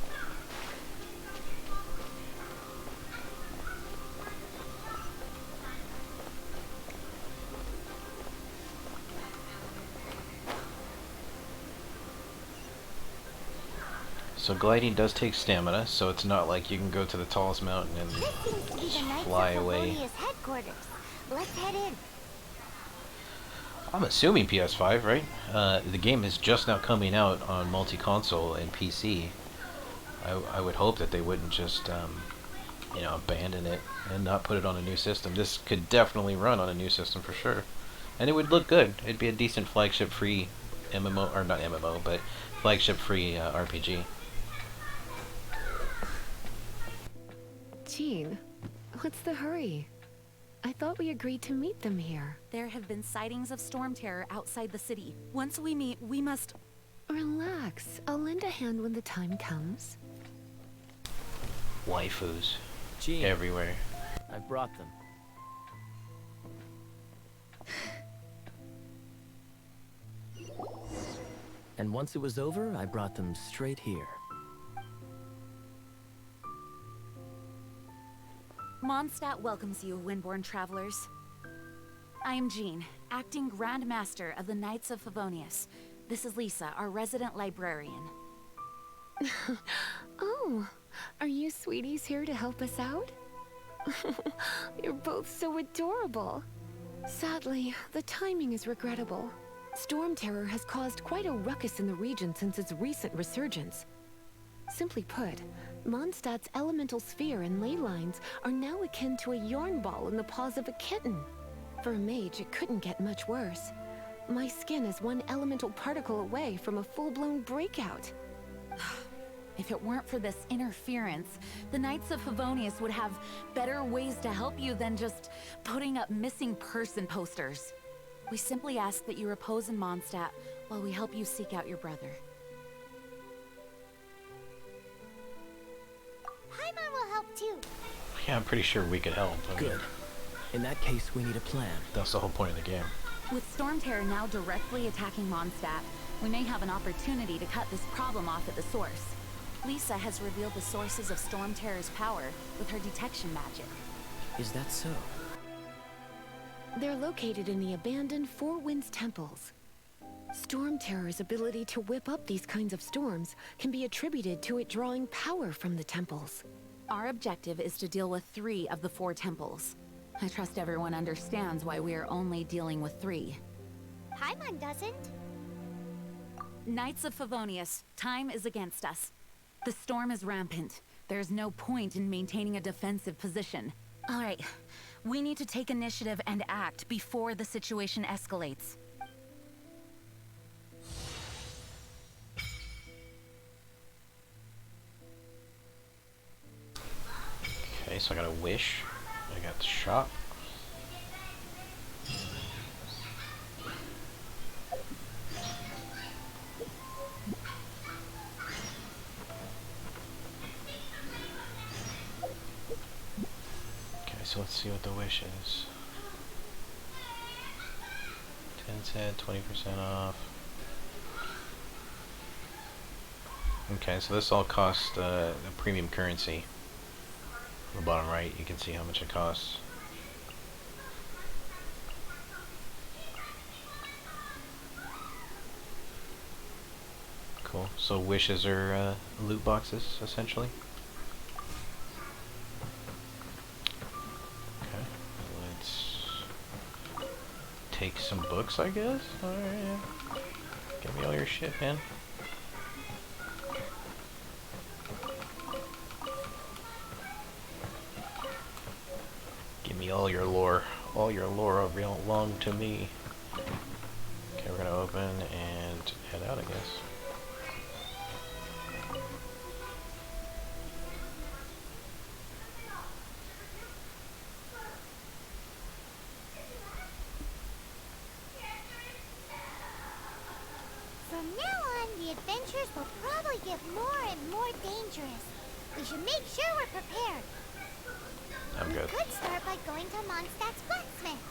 So gliding does take stamina, so it's not like you can go to the tallest mountain and This seems to be just the Knights fly of away. Favonius headquarters. Let's head in. I'm assuming PS5, right? The game is just now coming out on multi-console and PC. I would hope that they wouldn't just, you know, abandon it and not put it on a new system. This could definitely run on a new system for sure. And it would look good. It'd be a decent flagship-free MMO, or not MMO, but flagship-free RPG. Jean, what's the hurry? I thought we agreed to meet them here. There have been sightings of storm terror outside the city. Once we meet, we must... Relax. I'll lend a hand when the time comes. Waifus Jean, everywhere. I brought them. And once it was over, I brought them straight here. Mondstadt welcomes you, Windborn travelers. I am Jean, acting Grand Master of the Knights of Favonius. This is Lisa, our resident librarian. Oh, are you sweeties here to help us out? You're both so adorable. Sadly, the timing is regrettable. Storm terror has caused quite a ruckus in the region since its recent resurgence. Simply put, Mondstadt's elemental sphere and ley lines are now akin to a yarn ball in the paws of a kitten. For a mage, it couldn't get much worse. My skin is one elemental particle away from a full-blown breakout. If it weren't for this interference, the Knights of Favonius would have better ways to help you than just putting up missing person posters. We simply ask that you repose in Mondstadt while we help you seek out your brother. Paimon will help too. Yeah, I'm pretty sure we could help. I mean, Good. In that case, we need a plan. that's the whole point of the game. With Storm Terror now directly attacking Mondstadt, we may have an opportunity to cut this problem off at the source. Lisa has revealed the sources of Storm Terror's power with her detection magic. Is that so? They're located in the abandoned Four Winds temples. Storm Terror's ability to whip up these kinds of storms can be attributed to it drawing power from the temples. Our objective is to deal with 3 of the 4 temples. I trust everyone understands why we are only dealing with 3. Paimon doesn't. Knights of Favonius, time is against us. The storm is rampant. There's no point in maintaining a defensive position. All right, we need to take initiative and act before the situation escalates. Okay, so I got a wish. I got the shop. Okay, so let's see what the wish is. 10 cent, 20% off. Okay, so this all costs a premium currency. On the bottom right, you can see how much it costs. Cool. So wishes are loot boxes, essentially. Okay, let's take some books, I guess. Alright, yeah. Give me all your shit, man. Give me all your lore. All your lore belong to me. Okay, we're gonna open and head out, I guess. From now on, the adventures will probably get more and more dangerous. We should make sure we're prepared. I'm good. We could start by going to Mondstadt's blacksmith.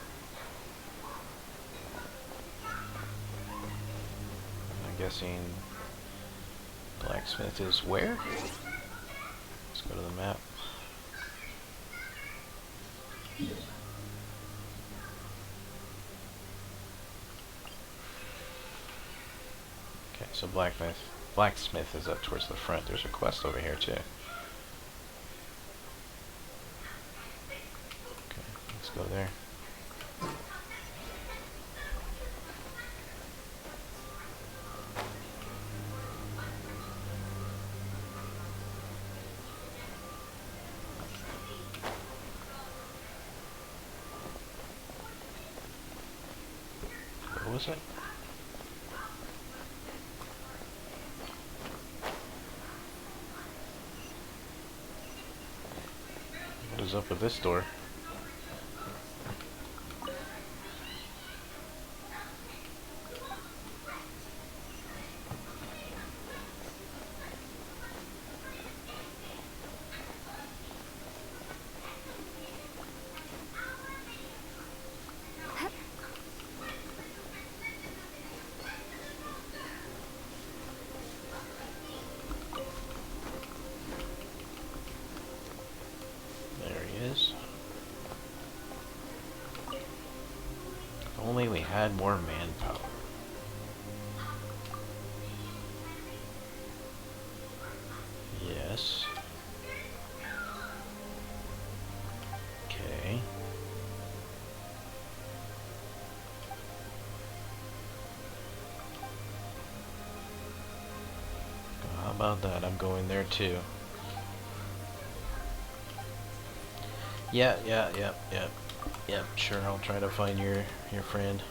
I'm guessing blacksmith is where? Let's go to the map. Okay, so blacksmith is up towards the front. There's a quest over here too. Okay, let's go there. What was it? What is up with this door? If only we had more manpower. Yes. Okay. How about that? I'm going there too. Yeah, sure, I'll try to find your friend.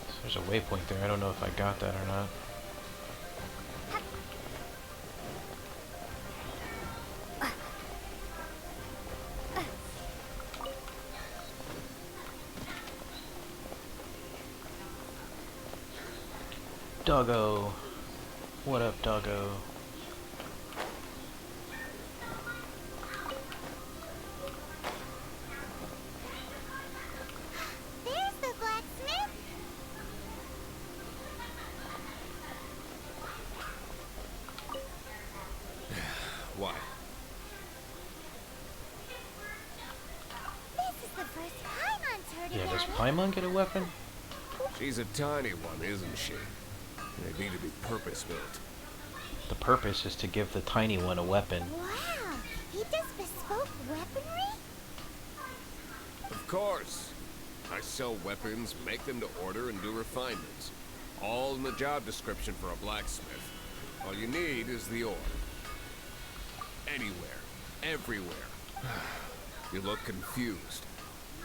So there's a waypoint there. I don't know if I got that or not. Doggo! What up, doggo? There's the blacksmith. Why? This is the first Paimon's heard Yeah, does about it. Paimon get a weapon? She's a tiny one, isn't she? They need to be purpose-built. The purpose is to give the tiny one a weapon. Wow, he does bespoke weaponry? Of course. I sell weapons, make them to order, and do refinements. All in the job description for a blacksmith. All you need is the ore. Anywhere. Everywhere. You look confused.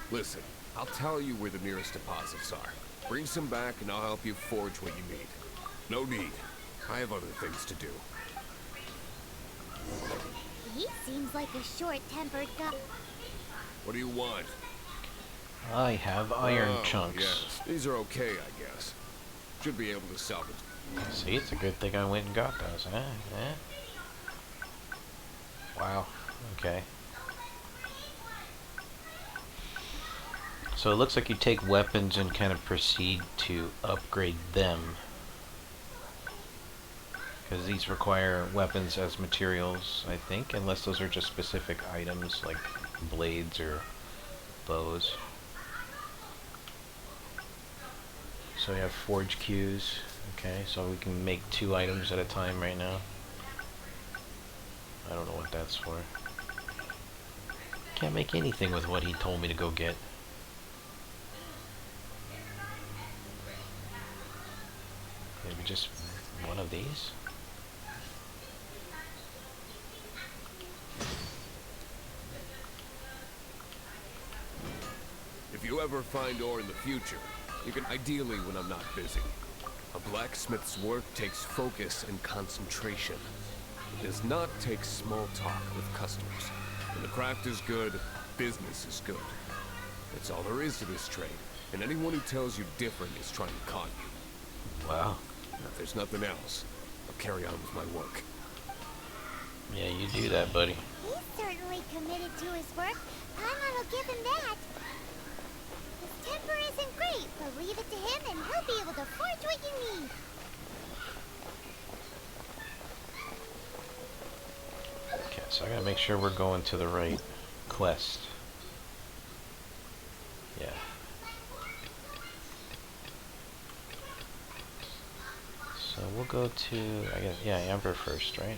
Listen, I'll tell you where the nearest deposits are. Bring some back and I'll help you forge what you need. No need. I have other things to do. He seems like a short-tempered guy. What do you want? I have iron Oh, chunks. yes. These are okay, I guess. Should be able to salvage. See, it's a good thing I went and got those, huh? Wow. Okay. So it looks like you take weapons and kind of proceed to upgrade them. Because these require weapons as materials, I think, unless those are just specific items like blades or bows. So we have forge queues. Okay, so we can make 2 items at a time right now. I don't know what that's for. Can't make anything with what he told me to go get. Maybe just one of these? If you ever find ore in the future, you can ideally when I'm not busy. A blacksmith's work takes focus and concentration. It does not take small talk with customers. When the craft is good, business is good. That's all there is to this trade, and anyone who tells you different is trying to con you. Wow. If there's nothing else, I'll carry on with my work. Yeah, you do that, buddy. He's certainly committed to his work. Paimon will give him that. His temper isn't great, but leave it to him and he'll be able to forge what you need. Okay, so I gotta make sure we're going to the right quest. Yeah. So we'll go to, I guess, yeah, Amber first, right?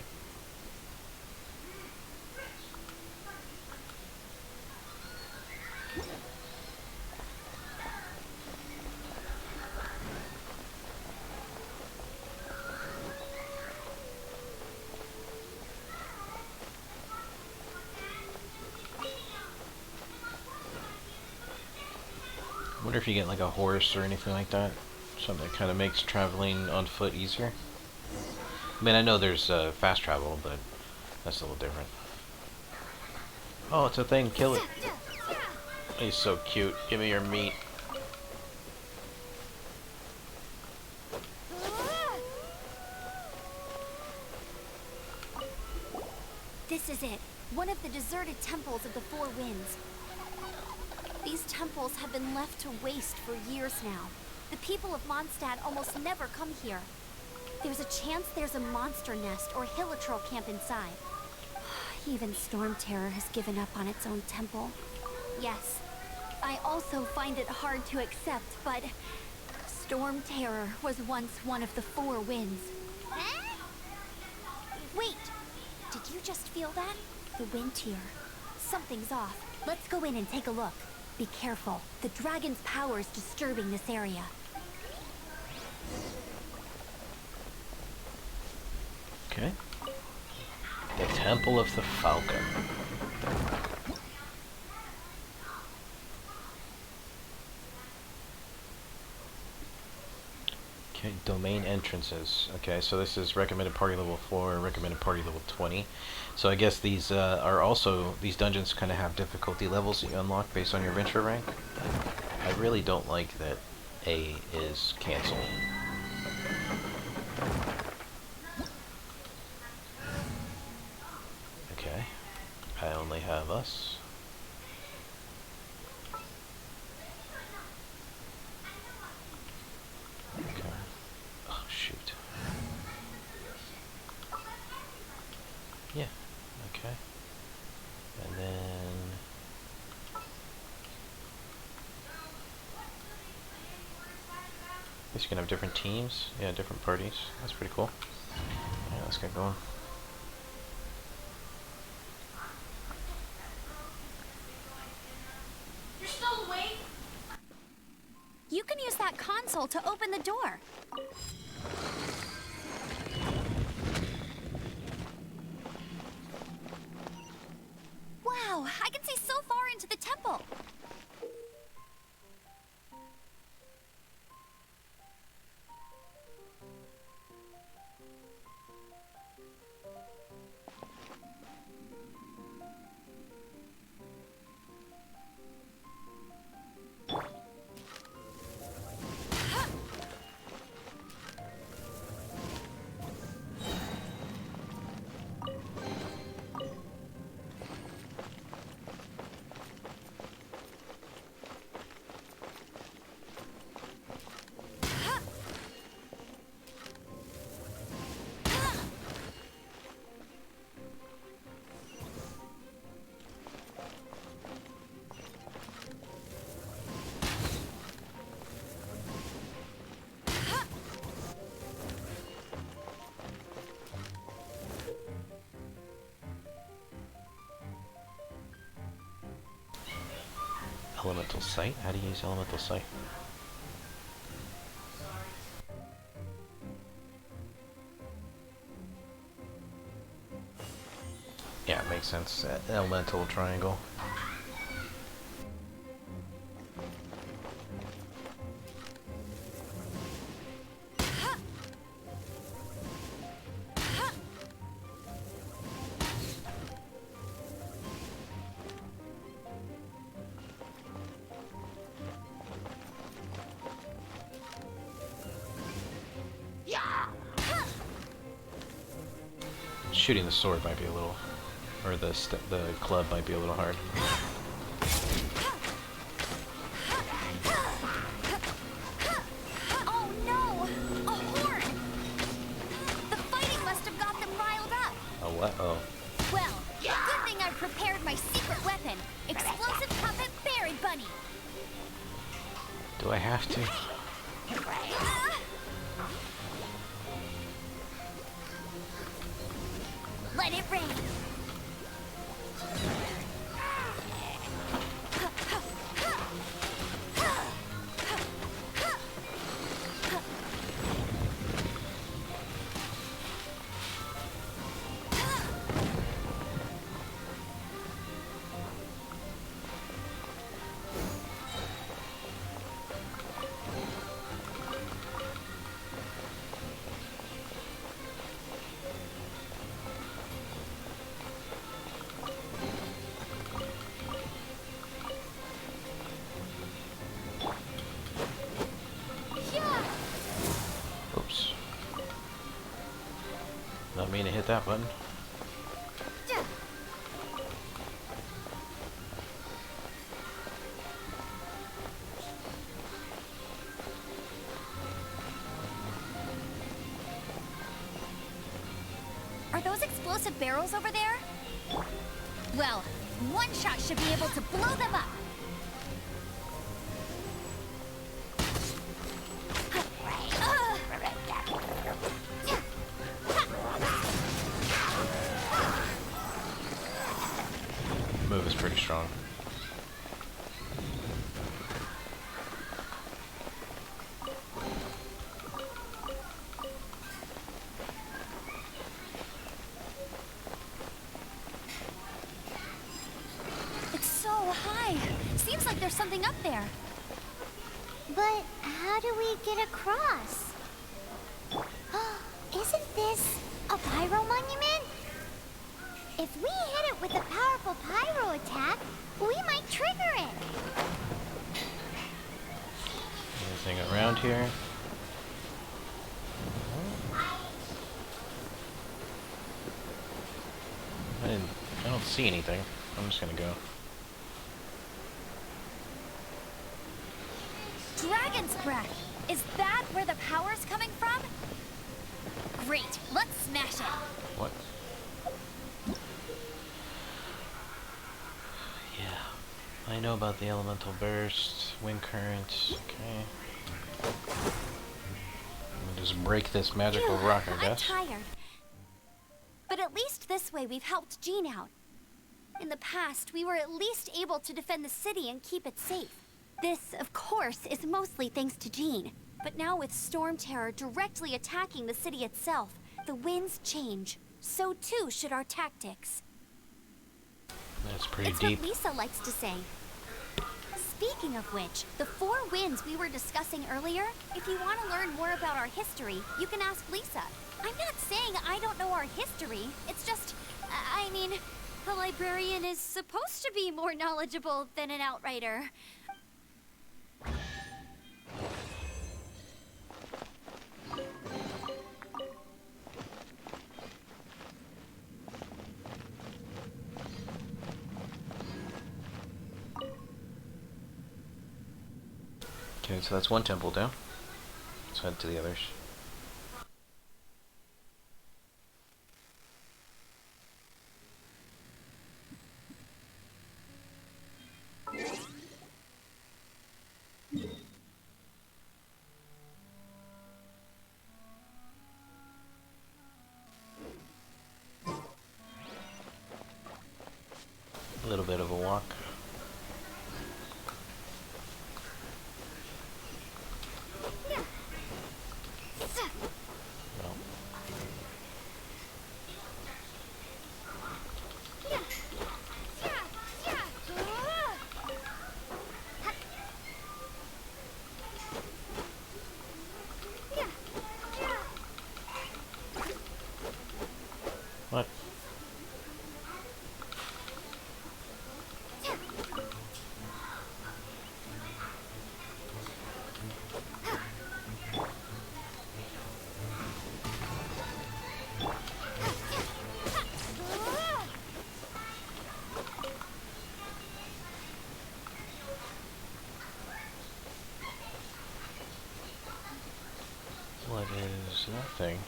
I wonder if you get like a horse or anything like that. Something that kind of makes traveling on foot easier. I mean, I know there's fast travel, but that's a little different. Oh, it's a thing. Kill it. He's so cute. Give me your meat. This is it. One of the deserted temples of the Four Winds. These temples have been left to waste for years now. The people of Mondstadt almost never come here. There's a chance there's a monster nest or Hilitrol camp inside. Even Storm Terror has given up on its own temple. Yes, I also find it hard to accept, but Storm Terror was once one of the Four Winds. Huh? Wait! Did you just feel that? The wind here. Something's off. Let's go in and take a look. Be careful. The dragon's power is disturbing this area. Okay. The Temple of the Falcon. Okay, domain entrances. Okay, so this is recommended party level 4, recommended party level 20. So I guess these are also, these dungeons kind of have difficulty levels that you unlock based on your venture rank. I really don't like that A is cancelled. Okay, I only have us. Okay. Oh, shoot. Yeah, okay. And then... I guess you can have different teams. Yeah, different parties. That's pretty cool. Yeah, let's get going. You can use that console to open the door. Wow, I can see so far into the temple. Elemental Sight? How do you use Elemental Sight? Yeah, it makes sense. Elemental triangle. Shooting the sword might be a little, or the club might be a little hard. Oh no! A horn! The fighting must have got them riled up. A what? Oh. Well, good thing I prepared my secret weapon, explosive puppet berry bunny. Do I have to? Let it rain. Oops. Not mean to hit that button. Are those explosive barrels over there? Well, one shot should be able to blow them up. Move is pretty strong. It's so high. Seems like there's something up there. But how do we get across? Isn't this a pyro monument? If we hit it with a powerful pyro attack, we might trigger it. Anything around here? I don't see anything. I'm just gonna go. Dragon's breath. Is that where the power's coming from? Great. Let's smash it. What? Yeah. I know about the elemental burst, wind currents. Okay. We'll just break this magical rock, I guess. I'm tired. But at least this way we've helped Jean out. In the past, we were at least able to defend the city and keep it safe. This, of course, is mostly thanks to Jean. But now with Storm Terror directly attacking the city itself, the winds change. So too should our tactics. That's pretty It's deep. what Lisa likes to say. Speaking of which, the 4 winds we were discussing earlier, if you want to learn more about our history, you can ask Lisa. I'm not saying I don't know our history. It's just, I mean, a librarian is supposed to be more knowledgeable than an outrider. Okay, so that's one temple down. Let's head to the others. A little bit of a walk. What? What is that thing?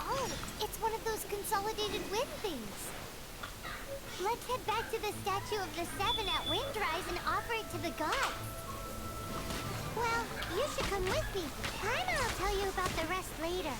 Oh, it's one of those consolidated wind things. Let's head back to the statue of the Seven at Windrise and offer it to the gods. Well, you should come with me. I'll tell you about the rest later.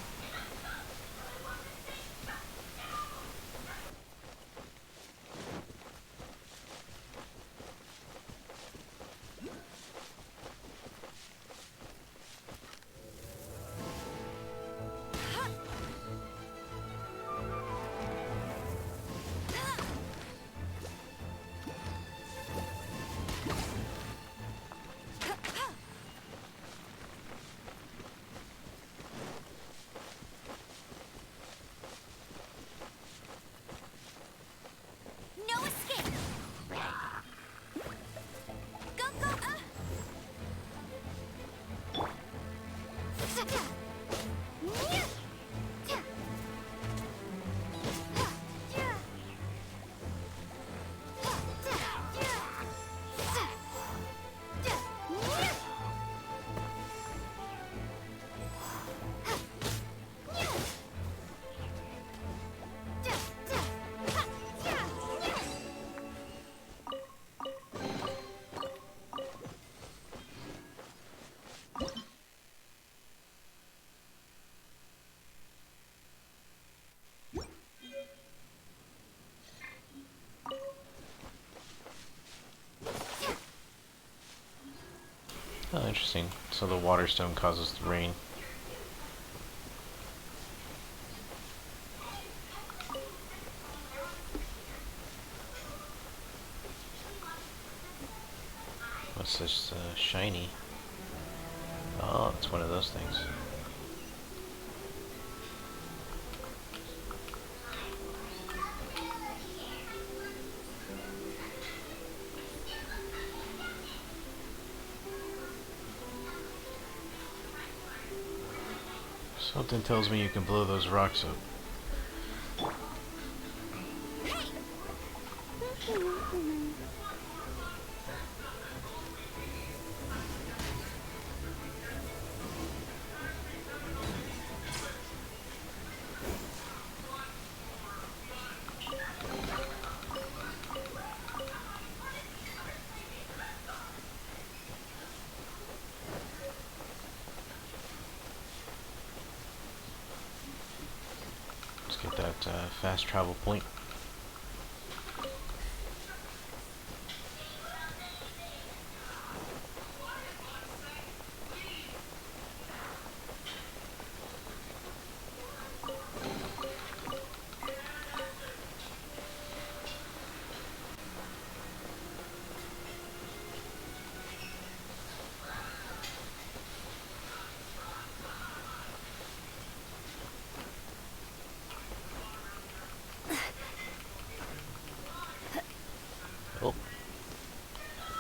No escape! Go, go! Oh, interesting. So the water stone causes the rain. What's this shiny? Oh, it's one of those things. Something tells me you can blow those rocks up. Let's get that fast travel point. Oh.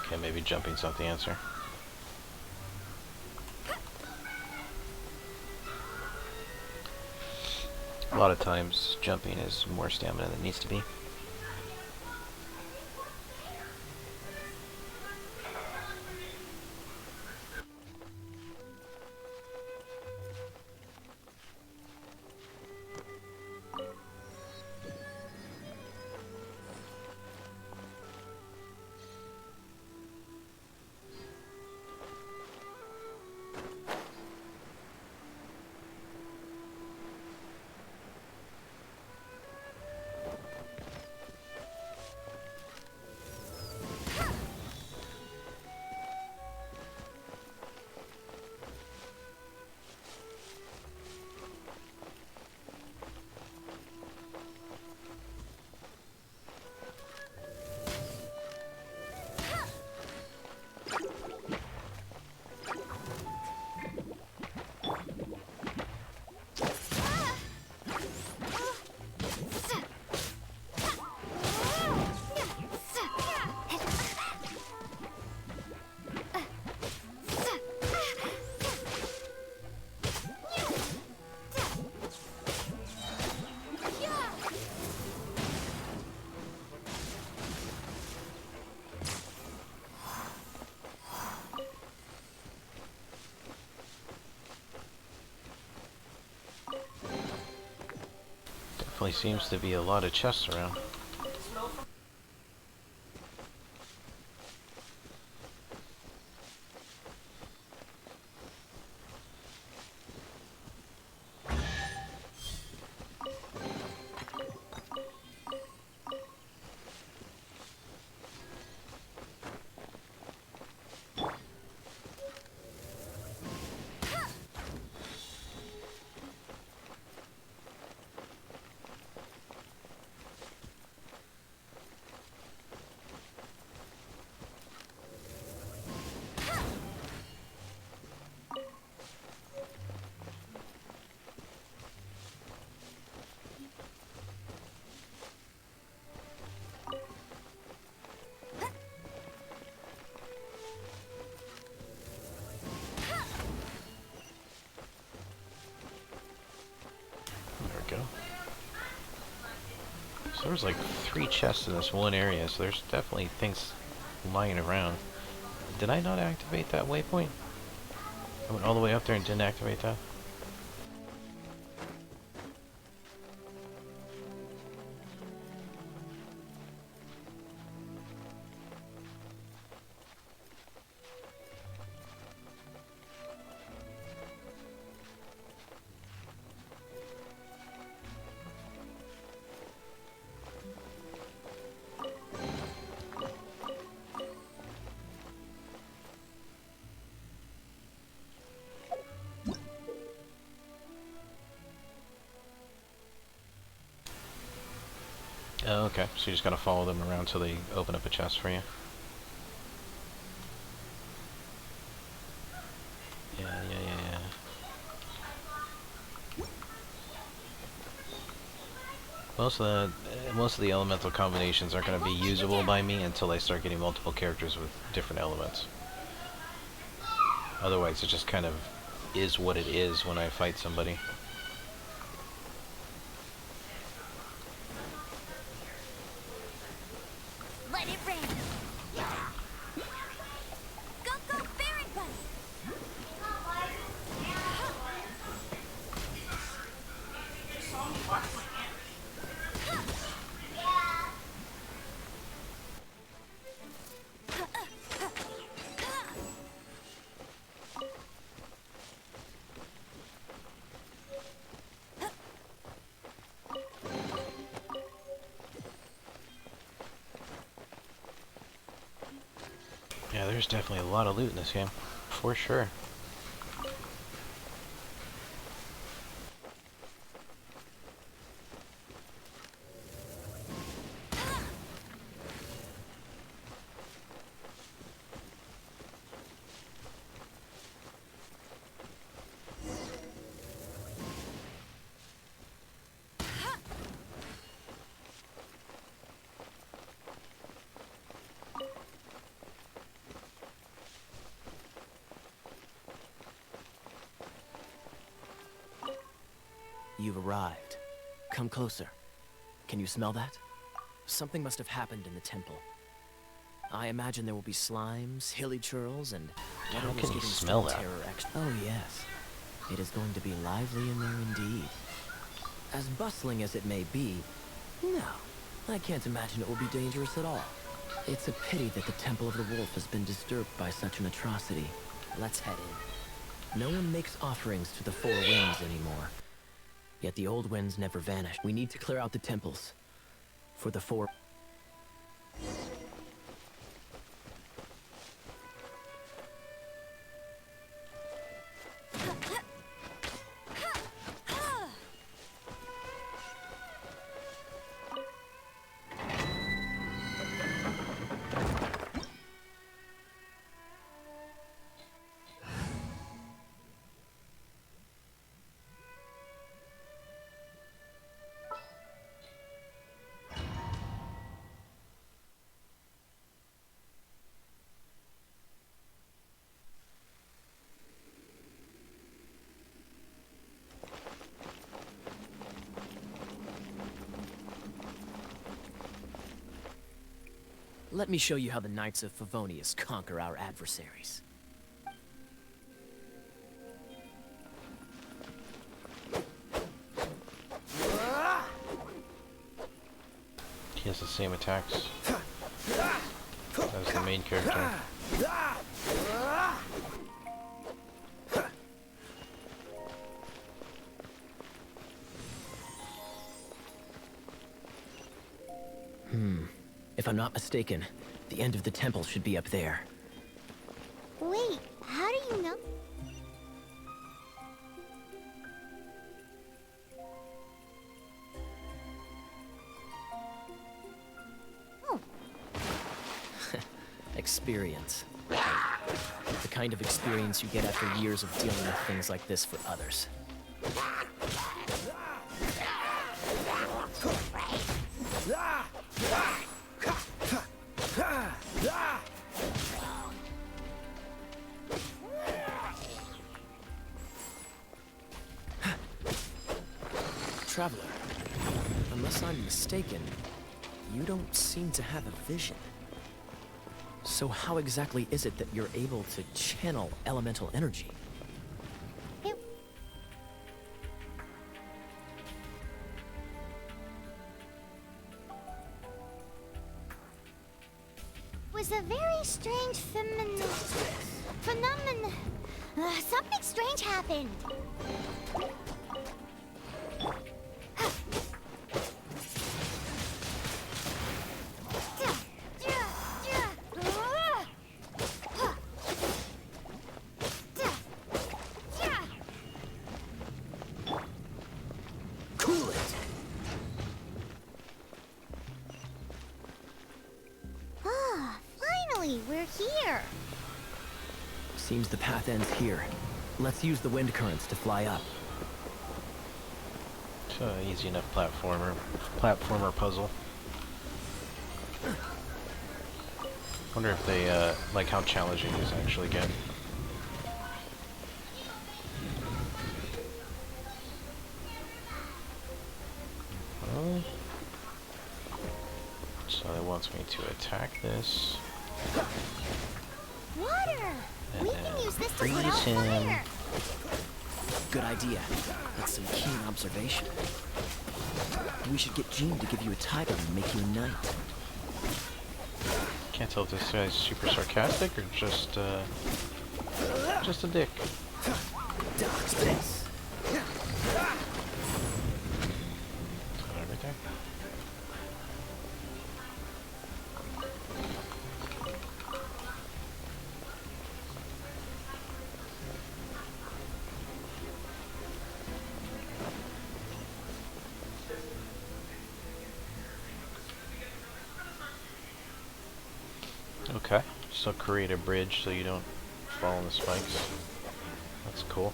Okay, maybe jumping's not the answer. A lot of times, jumping is more stamina than it needs to be. definitely seems to be a lot of chests around. There we go. So there's like 3 chests in this one area, so there's definitely things lying around. Did I not activate that waypoint? I went all the way up there and didn't activate that? Oh, okay. So you just gotta follow them around till they open up a chest for you. Yeah. Most of the elemental combinations aren't gonna be usable by me until I start getting multiple characters with different elements. Otherwise, it just kind of is what it is when I fight somebody. Let it rain. Go, go, Baron Buddy. Yeah, there's definitely a lot of loot in this game, for sure. You've arrived. Come closer. Can you smell that? Something must have happened in the temple. I imagine there will be slimes, hilly churls, and How whatever's can you giving smell Storm that? Terror extra. Oh yes, it is going to be lively in there indeed. As bustling as it may be, no, I can't imagine it will be dangerous at all. It's a pity that the Temple of the Wolf has been disturbed by such an atrocity. Let's head in. No one makes offerings to the Four Winds anymore. Yet the old winds never vanish. We need to clear out the temples. For the four... Let me show you how the Knights of Favonius conquer our adversaries. He has the same attacks as the main character. If I'm not mistaken, the end of the temple should be up there. Wait, how do you know? Oh, Experience. The kind of experience you get after years of dealing with things like this for others. Traveler, unless I'm mistaken, you don't seem to have a vision. So how exactly is it that you're able to channel elemental energy? it was a very strange phenomenon. Something strange happened. Cool it! Ah, finally, we're here. Seems the path ends here. Let's use the wind currents to fly up. Easy enough platformer puzzle. Wonder if they like how challenging these actually get. Well, so it wants me to attack this. Water! And We then can use this to freeze put out him. fire. Good idea. That's some keen observation. We should get Jean to give you a title and make you a knight. Can't tell if this guy's super sarcastic or just a dick. Dodge this. Is that everything? Okay, so create a bridge so you don't fall in the spikes. That's cool.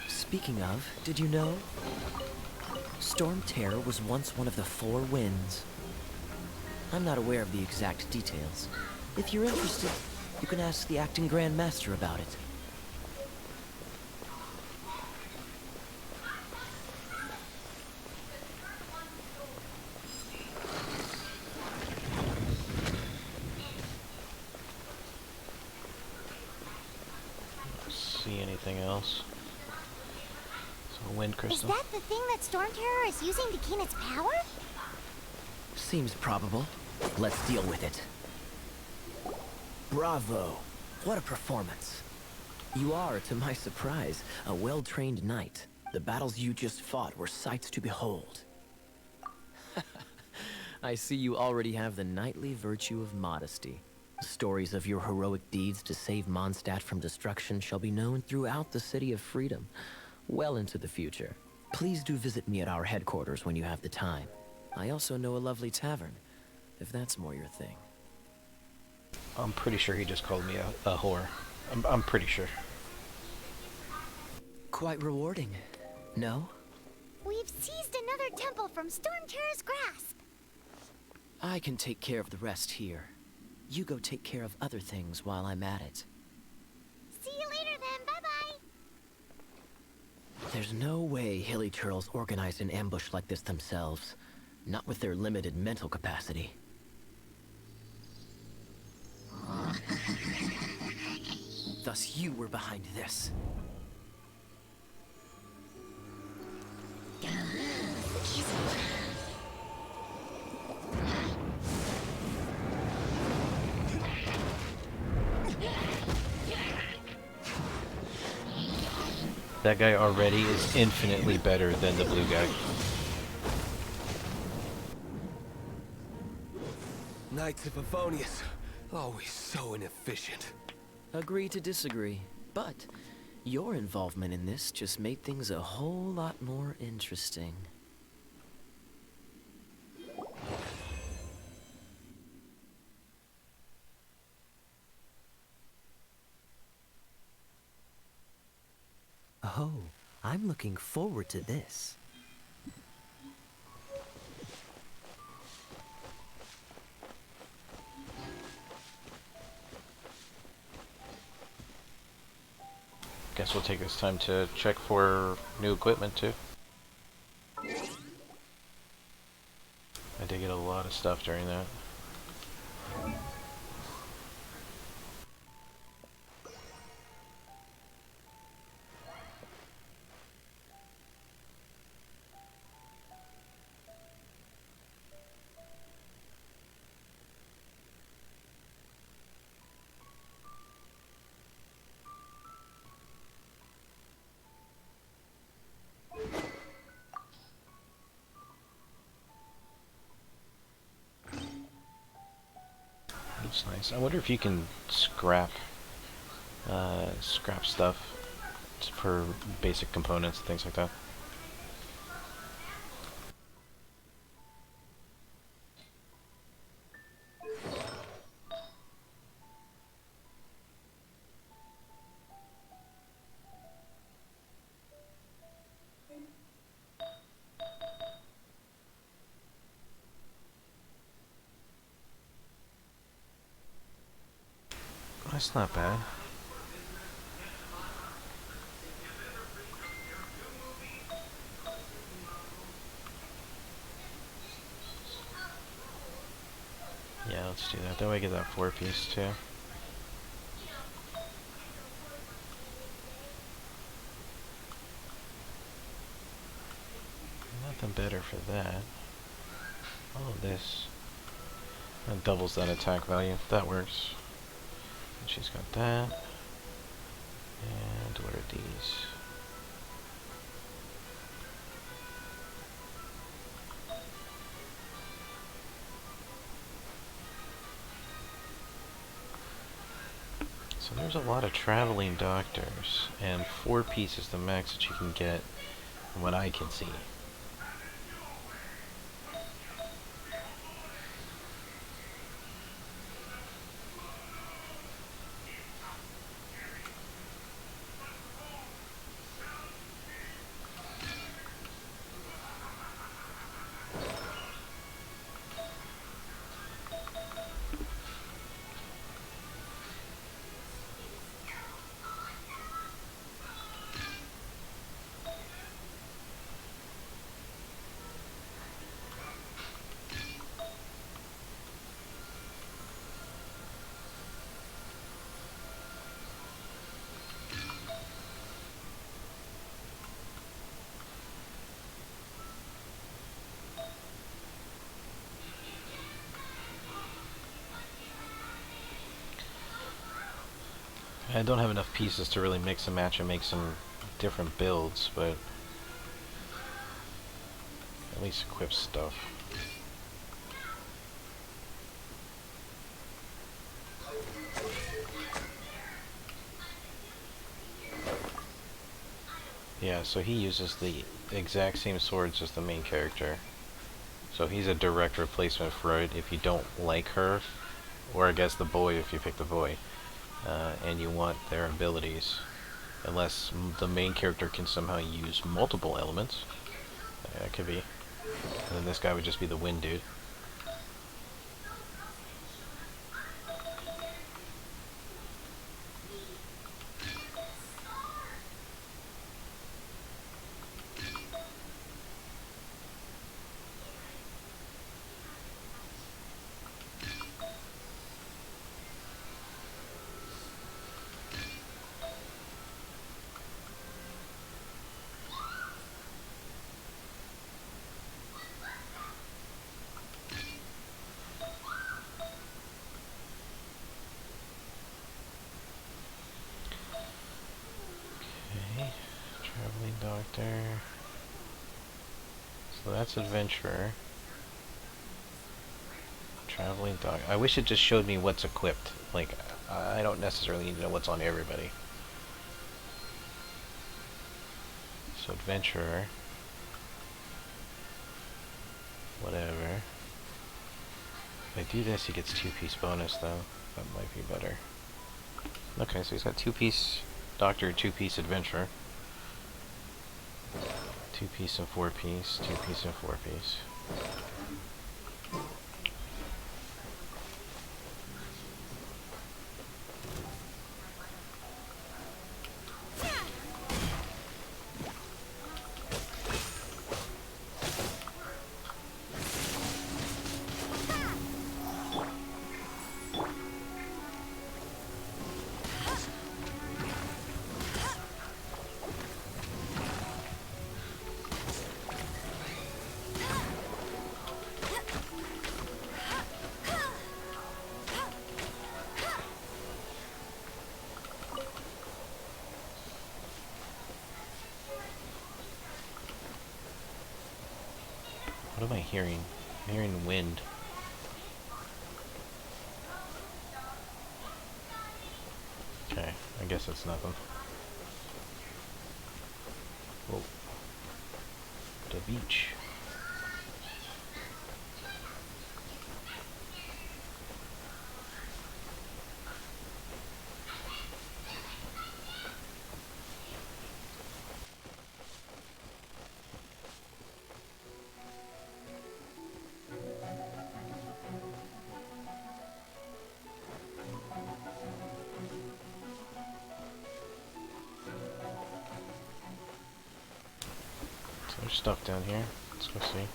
Speaking of, did you know? Storm Terror was once one of the 4 winds. I'm not aware of the exact details. If you're interested, you can ask the acting Grand Master about it. See anything else? So wind Is crystal. that the thing that Storm Terror is using to gain its power? Seems probable. Let's deal with it. Bravo! What a performance. You are, to my surprise, a well-trained knight. The battles you just fought were sights to behold. I see you already have the knightly virtue of modesty. Stories of your heroic deeds to save Mondstadt from destruction shall be known throughout the City of Freedom, well into the future. Please do visit me at our headquarters when you have the time. I also know a lovely tavern, if that's more your thing. I'm pretty sure he just called me a whore. I'm pretty sure. Quite rewarding, no? We've seized another temple from Storm Terror's grasp. I can take care of the rest here. You go take care of other things while I'm at it. See you later then, bye-bye. There's no way Hilly Turtles organized an ambush like this themselves. Not with their limited mental capacity. Thus you were behind this. That guy already is infinitely better than the blue guy. Knights of Favonius, always so inefficient. Agree to disagree, but your involvement in this just made things a whole lot more interesting. Oh, I'm looking forward to this. Guess we'll take this time to check for new equipment too. I did get a lot of stuff during that. That's nice. I wonder if you can scrap stuff for basic components and things like that. That's not bad. Yeah, let's do that. That way I get that 4-piece too. Nothing better for that. Oh, this. That doubles that attack value. That works. And she's got that. And what are these? So there's a lot of traveling doctors, and 4-piece is the max that you can get from what I can see. I don't have enough pieces to really mix and match and make some different builds, but at least equip stuff. Yeah, so he uses the exact same swords as the main character. So he's a direct replacement for it if you don't like her, or I guess the boy if you pick the boy. And you want their abilities. Unless the main character can somehow use multiple elements. That could be. And then this guy would just be the wind dude. doctor. So that's adventurer. Traveling dog. I wish it just showed me what's equipped. Like, I don't necessarily need to know what's on everybody. So adventurer. Whatever. If I do this, he gets 2-piece bonus though. That might be better. Okay, so he's got 2-piece doctor, 2-piece adventurer. 2-piece and 4-piece, 2-piece and 4-piece. What am I hearing? I'm hearing wind. Okay, I guess it's nothing. Whoa. The beach. So there's stuff down here. Let's go see.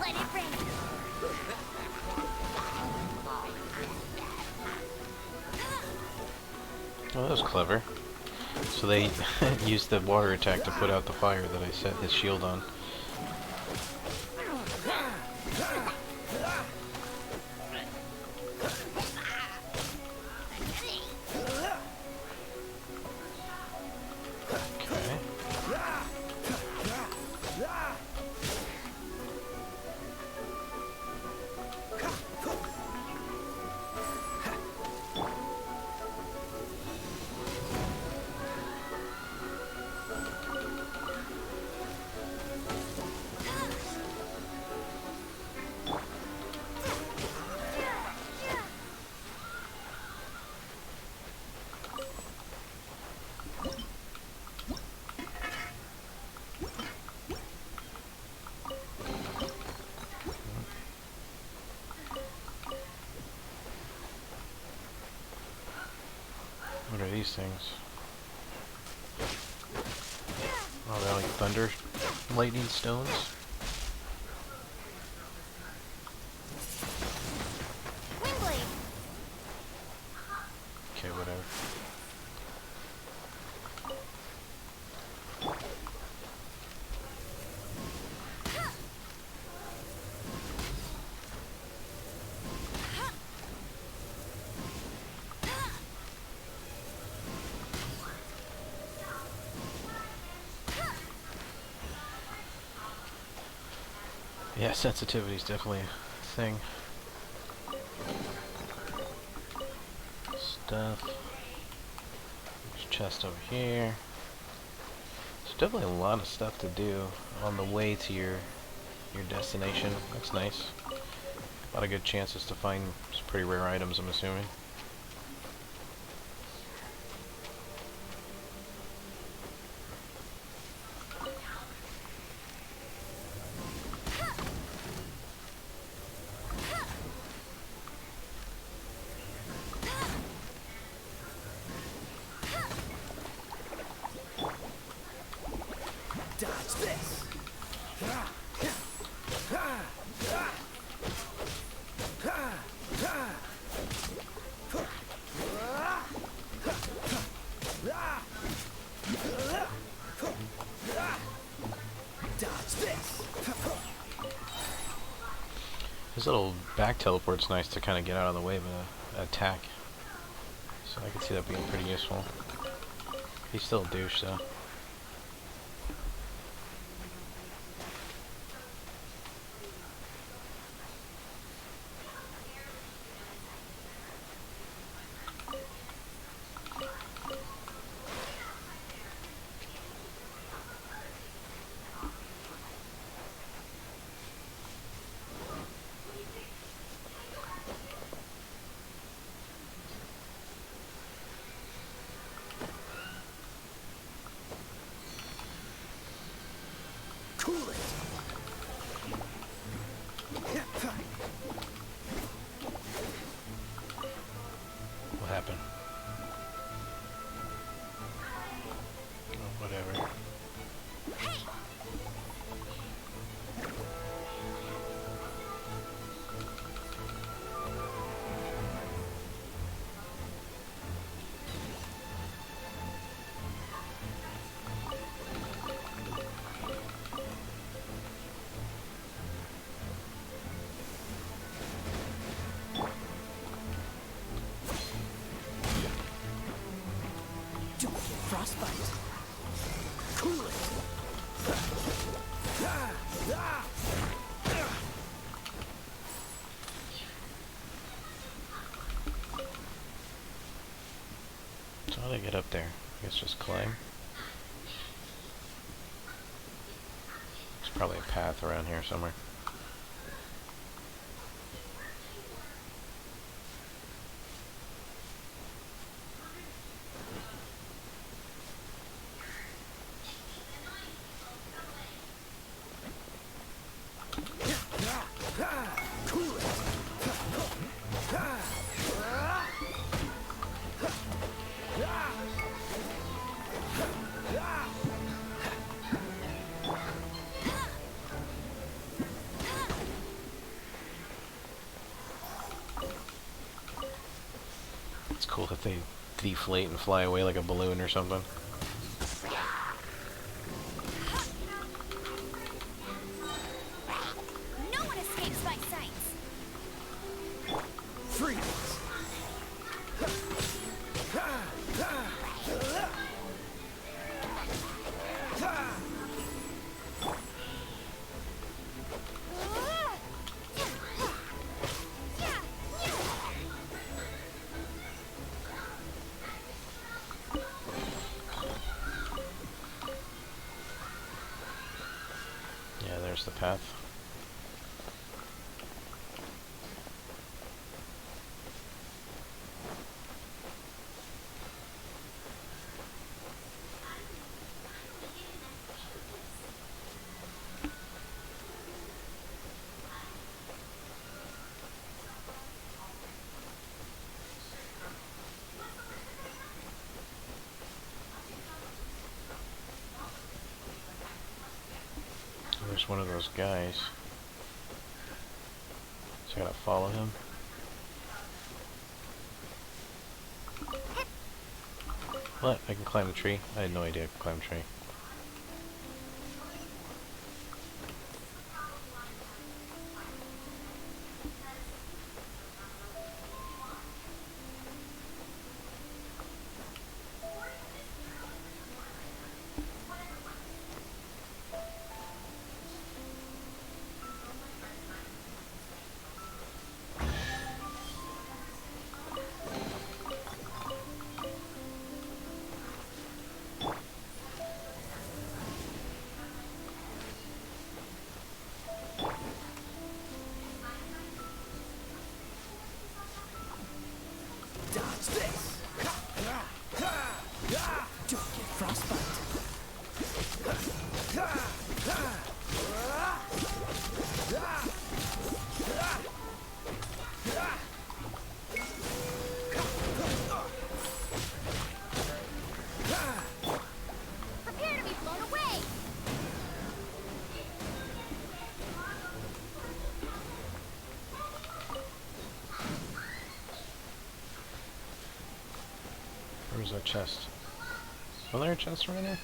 Let it rain. Oh, that was clever. So they used the water attack to put out the fire that I set his shield on. Okay. What are these things? Oh, they're like thunder lightning stones. Windblade. Okay, whatever. Yeah, sensitivity is definitely a thing. Stuff. There's a chest over here. There's definitely a lot of stuff to do on the way to your destination. That's nice. A lot of good chances to find some pretty rare items, I'm assuming. His little back teleport's nice to kind of get out of the way of an attack. So I can see that being pretty useful. He's still a douche, though. What happened? Oh, whatever. Frostbite. Cool it. So how do I get up there? I guess just climb. There's probably a path around here somewhere. It's cool that they deflate and fly away like a balloon or something. No one escapes my sights. Freeze. Yeah, there's the path. There's one of those guys. So I gotta follow him. What? I can climb the tree? I had no idea I could climb a tree. Dodge this. Don't get frostbite. Prepare to be blown away. Where's that chest? Was there a chest right there?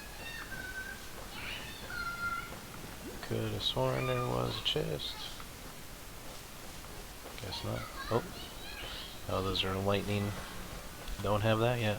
Could have sworn there was a chest. Guess not. Oh. Oh, those are lightning. Don't have that yet.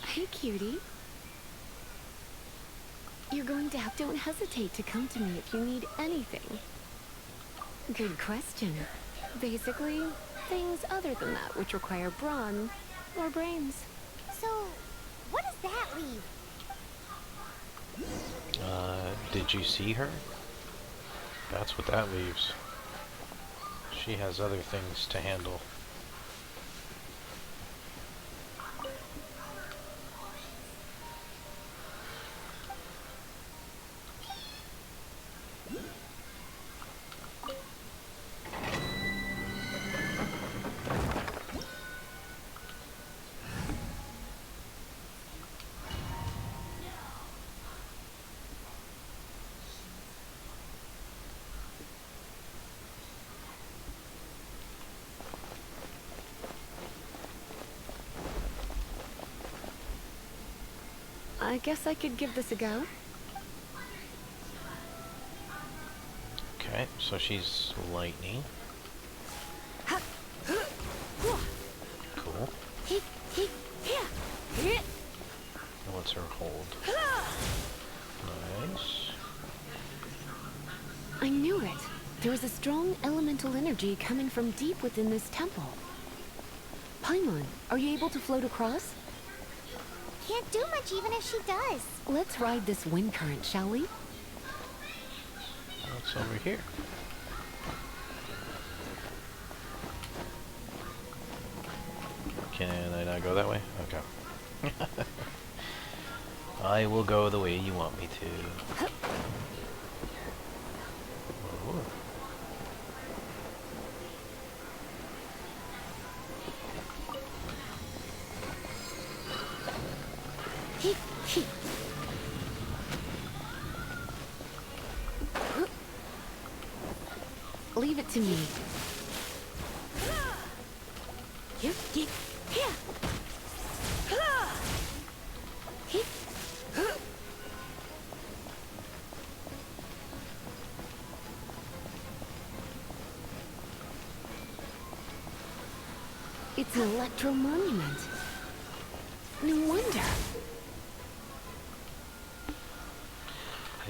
Hey, cutie. You're going to have don't hesitate to come to me if you need anything. Good question. Basically, things other than that which require brawn or brains. So, what does that leave? Did you see her? That's what that leaves. She has other things to handle. I guess I could give this a go. Okay, so she's lightning. Cool. What's her hold? Nice. I knew it. There was a strong elemental energy coming from deep within this temple. Paimon, are you able to float across? Can't do much even if she does. Let's ride this wind current, shall we? What's over here? Can I not go that way? Okay. I will go the way you want me to. Whoa. Leave it to me. It's an electro monument. No wonder.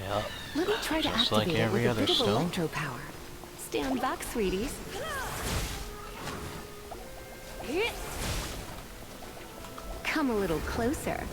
Yeah. Let me try to Just activate like it every with a other bit of stone. electro power. Stand back, sweeties. Come a little closer.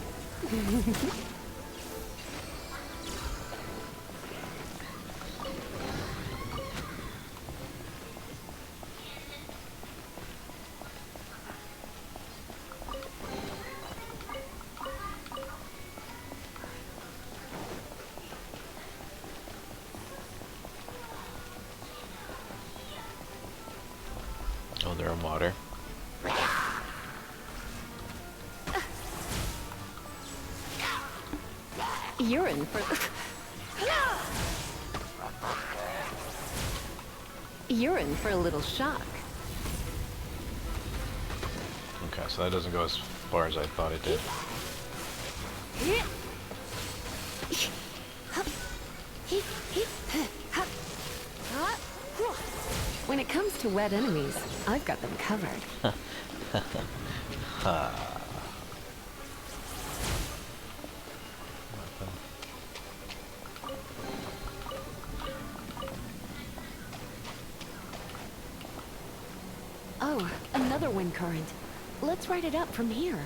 Oh, they're in water. You're in for... You're in for a little shock. Okay, so that doesn't go as far as I thought it did. When it comes to wet enemies, I've got them covered. Oh, another wind current. Let's ride it up from here.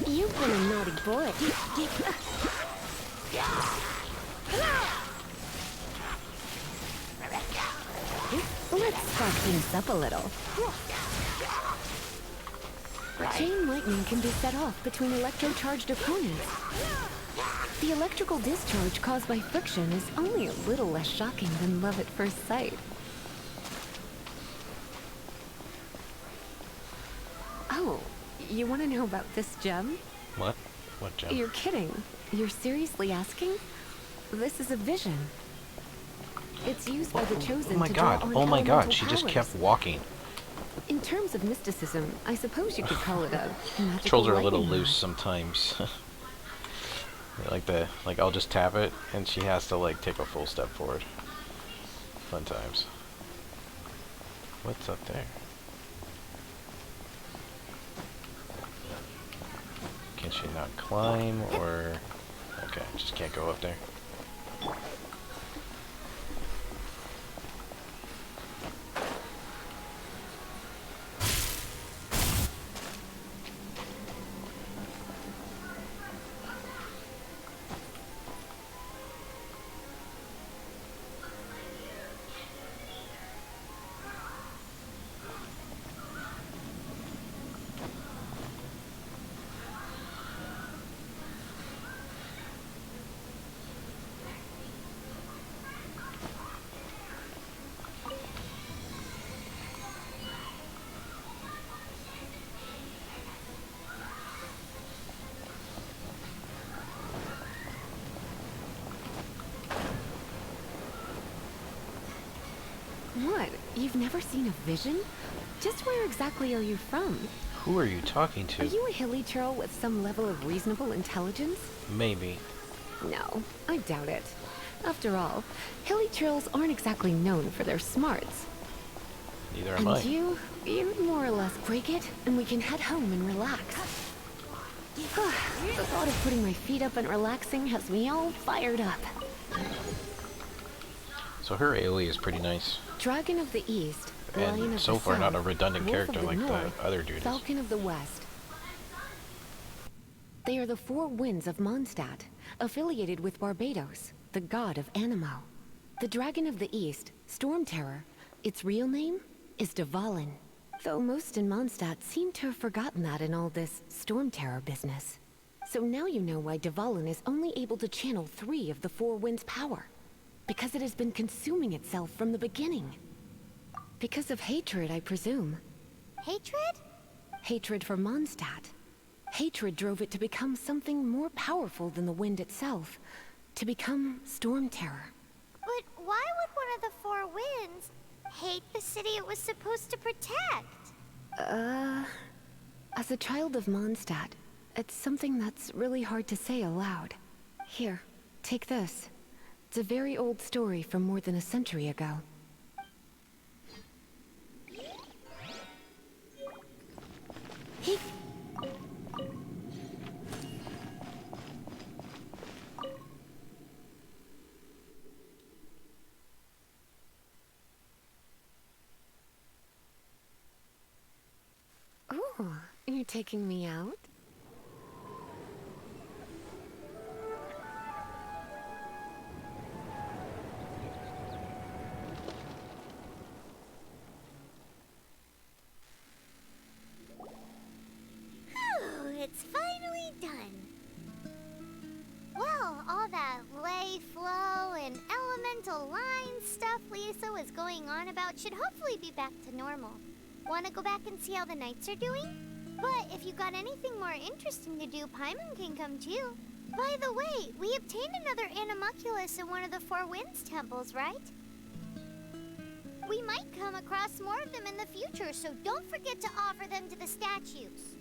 You've been a naughty boy. Let's spice things up a little. Chain lightning can be set off between electro-charged opponents. The electrical discharge caused by friction is only a little less shocking than love at first sight. Oh, you want to know about this gem? What? What gem? You're kidding. You're seriously asking? This is a vision. It's used by the chosen to draw on Oh my god, elemental she just powers. kept walking. In terms of mysticism, I suppose you could call it a magical Trolls are a little lightning loose rod. sometimes. Like I'll just tap it and she has to like take a full step forward. Fun times. What's up there? Can she not climb or... Okay, just can't go up there. What? You've never seen a vision? Just where exactly are you from? Who are you talking Are to? you a hilly churl with some level of reasonable intelligence? Maybe. No, I doubt it. After all, hilly churls aren't exactly known for their smarts. Neither am And I. you more or less break it, and we can head home and relax. The thought of putting my feet up and relaxing has me all fired up. So her AoE is pretty nice. Dragon of the East, Lion And of so the far South, not a redundant Wolf character of the like North, the other dude is. Falcon of the West. They are the four winds of Mondstadt, affiliated with Barbados, the god of Anemo. The Dragon of the East, Storm Terror, its real name is Dvalin. Though most in Mondstadt seem to have forgotten that in all this Storm Terror business. So now you know why Dvalin is only able to channel 3 of the four winds' power. Because it has been consuming itself from the beginning. Because of hatred, I presume. Hatred? Hatred for Mondstadt. Hatred drove it to become something more powerful than the wind itself. To become Storm Terror. But why would one of the four winds hate the city it was supposed to protect? As a child of Mondstadt, it's something that's really hard to say aloud. Here, take this. It's a very old story from more than a century ago. He... Ooh, you're taking me out? Oh, it's finally done. Well, all that lay flow and elemental line stuff Lisa was going on about should hopefully be back to normal. Want to go back and see how the knights are doing? But if you got anything more interesting to do, Paimon can come too. By the way, we obtained another Animalculus in one of the Four Winds temples, right? We might come across more of them in the future, so don't forget to offer them to the statues.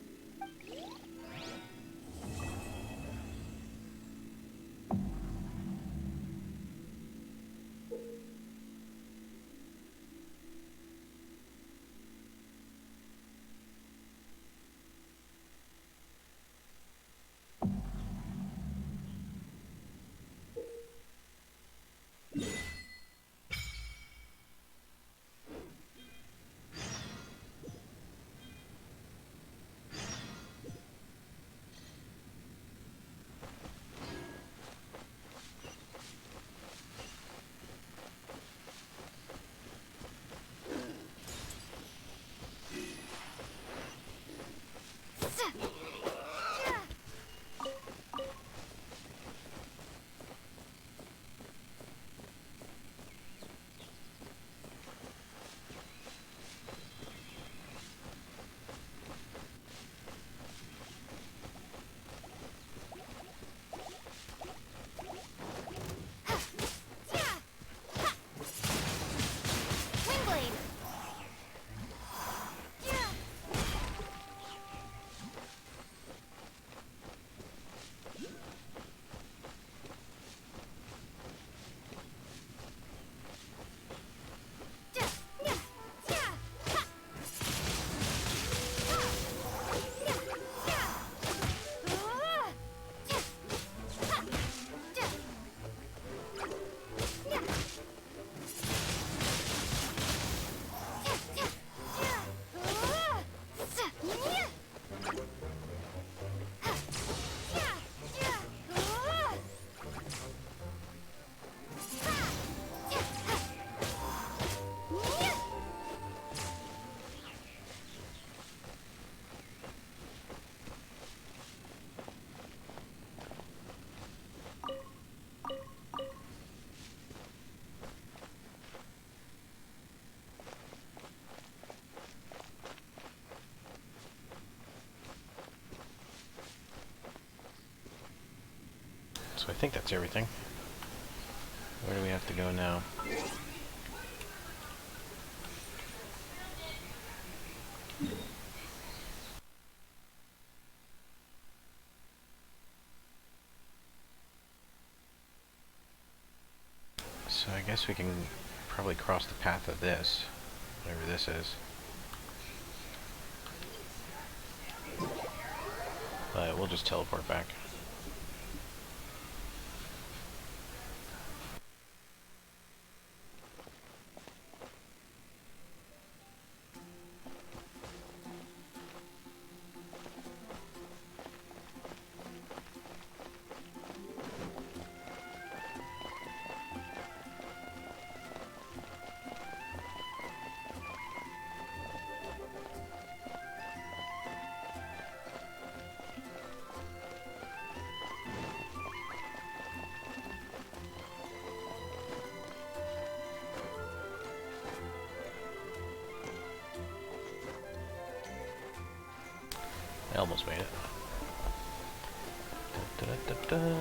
So I think that's everything. Where do we have to go now? So I guess we can probably cross the path of this, whatever this is. But we'll just teleport back. I almost made it. Da, da, da, da, da.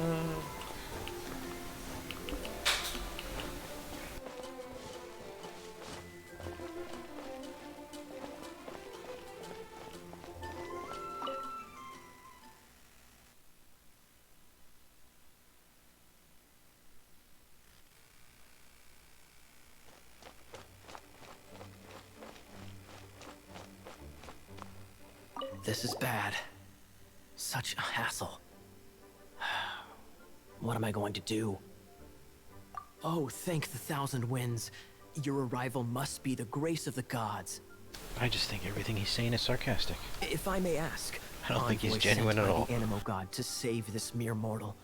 This is bad. Such a hassle. What am I going to do? Oh, thank the thousand winds. Your arrival must be the grace of the gods. I just think everything he's saying is sarcastic. If I may ask, I don't think he's envoy genuine sent at by all. the Animo God to save this mere mortal.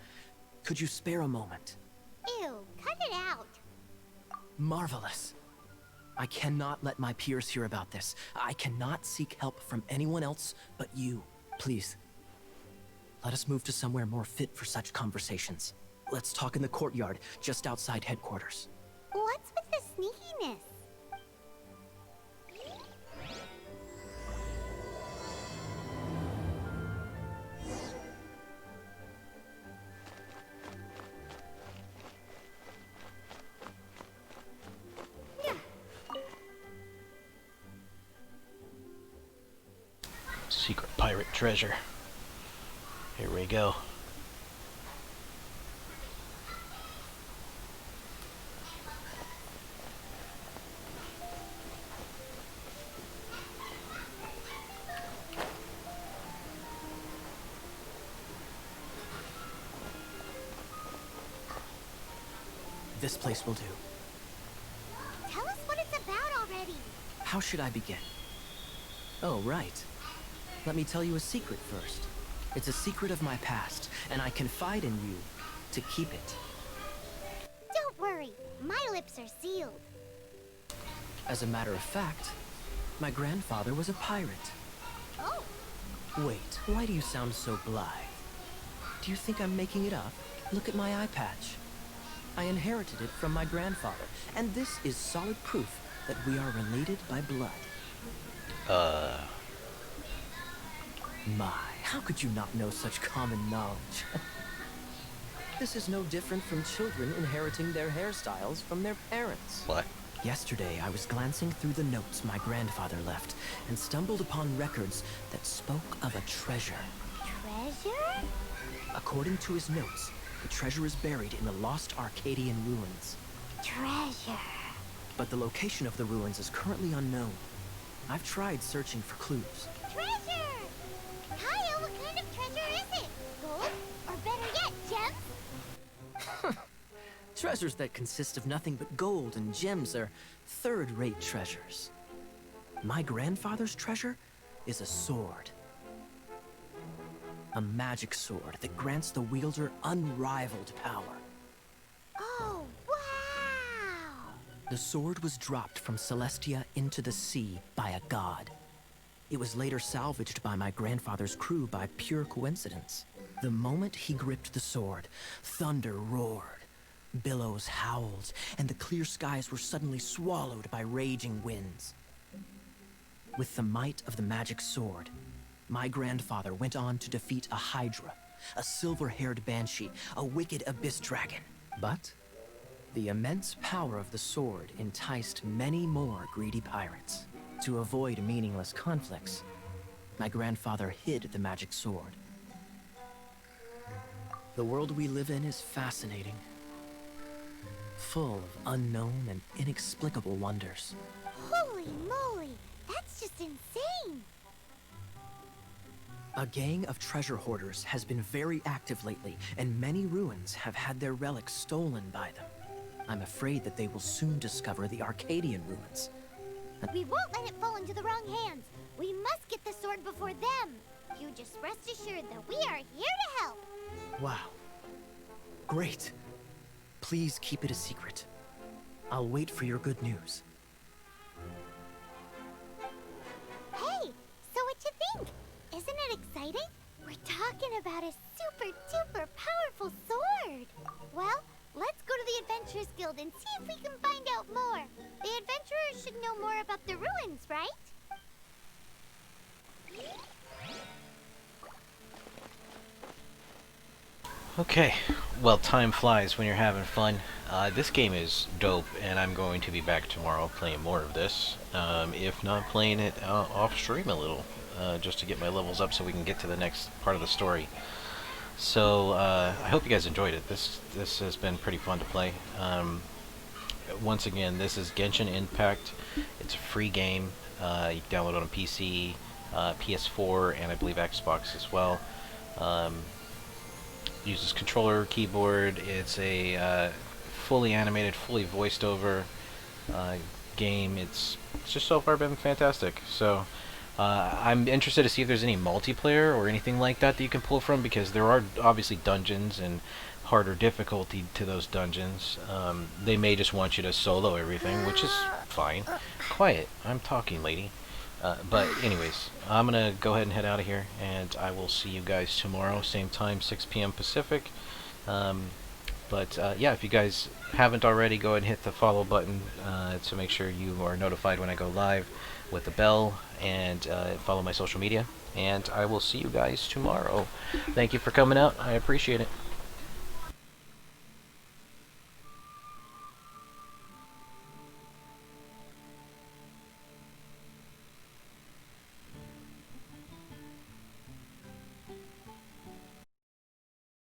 Could you spare a moment? Ew, cut it out. Marvelous. I cannot let my peers hear about this. I cannot seek help from anyone else but you. Please, let us move to somewhere more fit for such conversations. Let's talk in the courtyard, just outside headquarters. What's with the sneakiness? Secret pirate treasure. Here we go. This place will do. Tell us what it's about already. How should I begin? Oh, right. Let me tell you a secret first. It's a secret of my past, and I confide in you to keep it. Don't worry, my lips are sealed. As a matter of fact, my grandfather was a pirate. Oh, Wait, why do you sound so blithe? Do you think I'm making it up? Look at my eye patch. I inherited it from my grandfather, and this is solid proof that we are related by blood. My, how could you not know such common knowledge? This is no different from children inheriting their hairstyles from their parents. What? Yesterday, I was glancing through the notes my grandfather left and stumbled upon records that spoke of a treasure. treasure? According to his notes, the treasure is buried in the lost Arcadian ruins. Treasure. But the location of the ruins is currently unknown. I've tried searching for clues. Treasure! Kyle, what kind of treasure is it? Gold? Or better yet, gems? Treasures that consist of nothing but gold and gems are third-rate treasures. My grandfather's treasure is a sword. A magic sword that grants the wielder unrivaled power. Oh, wow! The sword was dropped from Celestia into the sea by a god. It was later salvaged by my grandfather's crew by pure coincidence. The moment he gripped the sword, thunder roared, billows howled, and the clear skies were suddenly swallowed by raging winds. With the might of the magic sword, my grandfather went on to defeat a hydra a silver-haired banshee, a wicked abyss dragon. But the immense power of the sword enticed many more greedy pirates. To avoid meaningless conflicts, my grandfather hid the magic sword. The world we live in is fascinating, full of unknown and inexplicable wonders. Holy moly! That's just insane! A gang of treasure hoarders has been very active lately, and many ruins have had their relics stolen by them. I'm afraid that they will soon discover the Arcadian ruins. We won't let it fall into the wrong hands. We must get the sword before them. You just rest assured that we are here to help. Wow. Great. Please keep it a secret. I'll wait for your good news. Hey, so what you think? Isn't it exciting? We're talking about a super duper powerful sword. Well, let's go to the Adventurers Guild and see if we can find out more. The adventurers should know more about the ruins, right? Okay, well, time flies when you're having fun. This game is dope, and I'm going to be back tomorrow playing more of this. If not playing it off stream a little, just to get my levels up so we can get to the next part of the story. So I hope you guys enjoyed it. This has been pretty fun to play. Once again, this is Genshin Impact. It's a free game. You can download it on PC, PS4, and I believe Xbox as well. Uses controller, keyboard. It's a fully animated, fully voiced over game. It's just so far been fantastic. So I'm interested to see if there's any multiplayer or anything like that you can pull from, because there are obviously dungeons and harder difficulty to those dungeons. They may just want you to solo everything, which is fine. Quiet, I'm talking, lady. But anyways, I'm gonna go ahead and head out of here, and I will see you guys tomorrow, same time, 6 p.m. Pacific. Yeah, if you guys haven't already, go ahead and hit the follow button to make sure you are notified when I go live with the bell, and follow my social media. And I will see you guys tomorrow. Thank you for coming out. I appreciate it.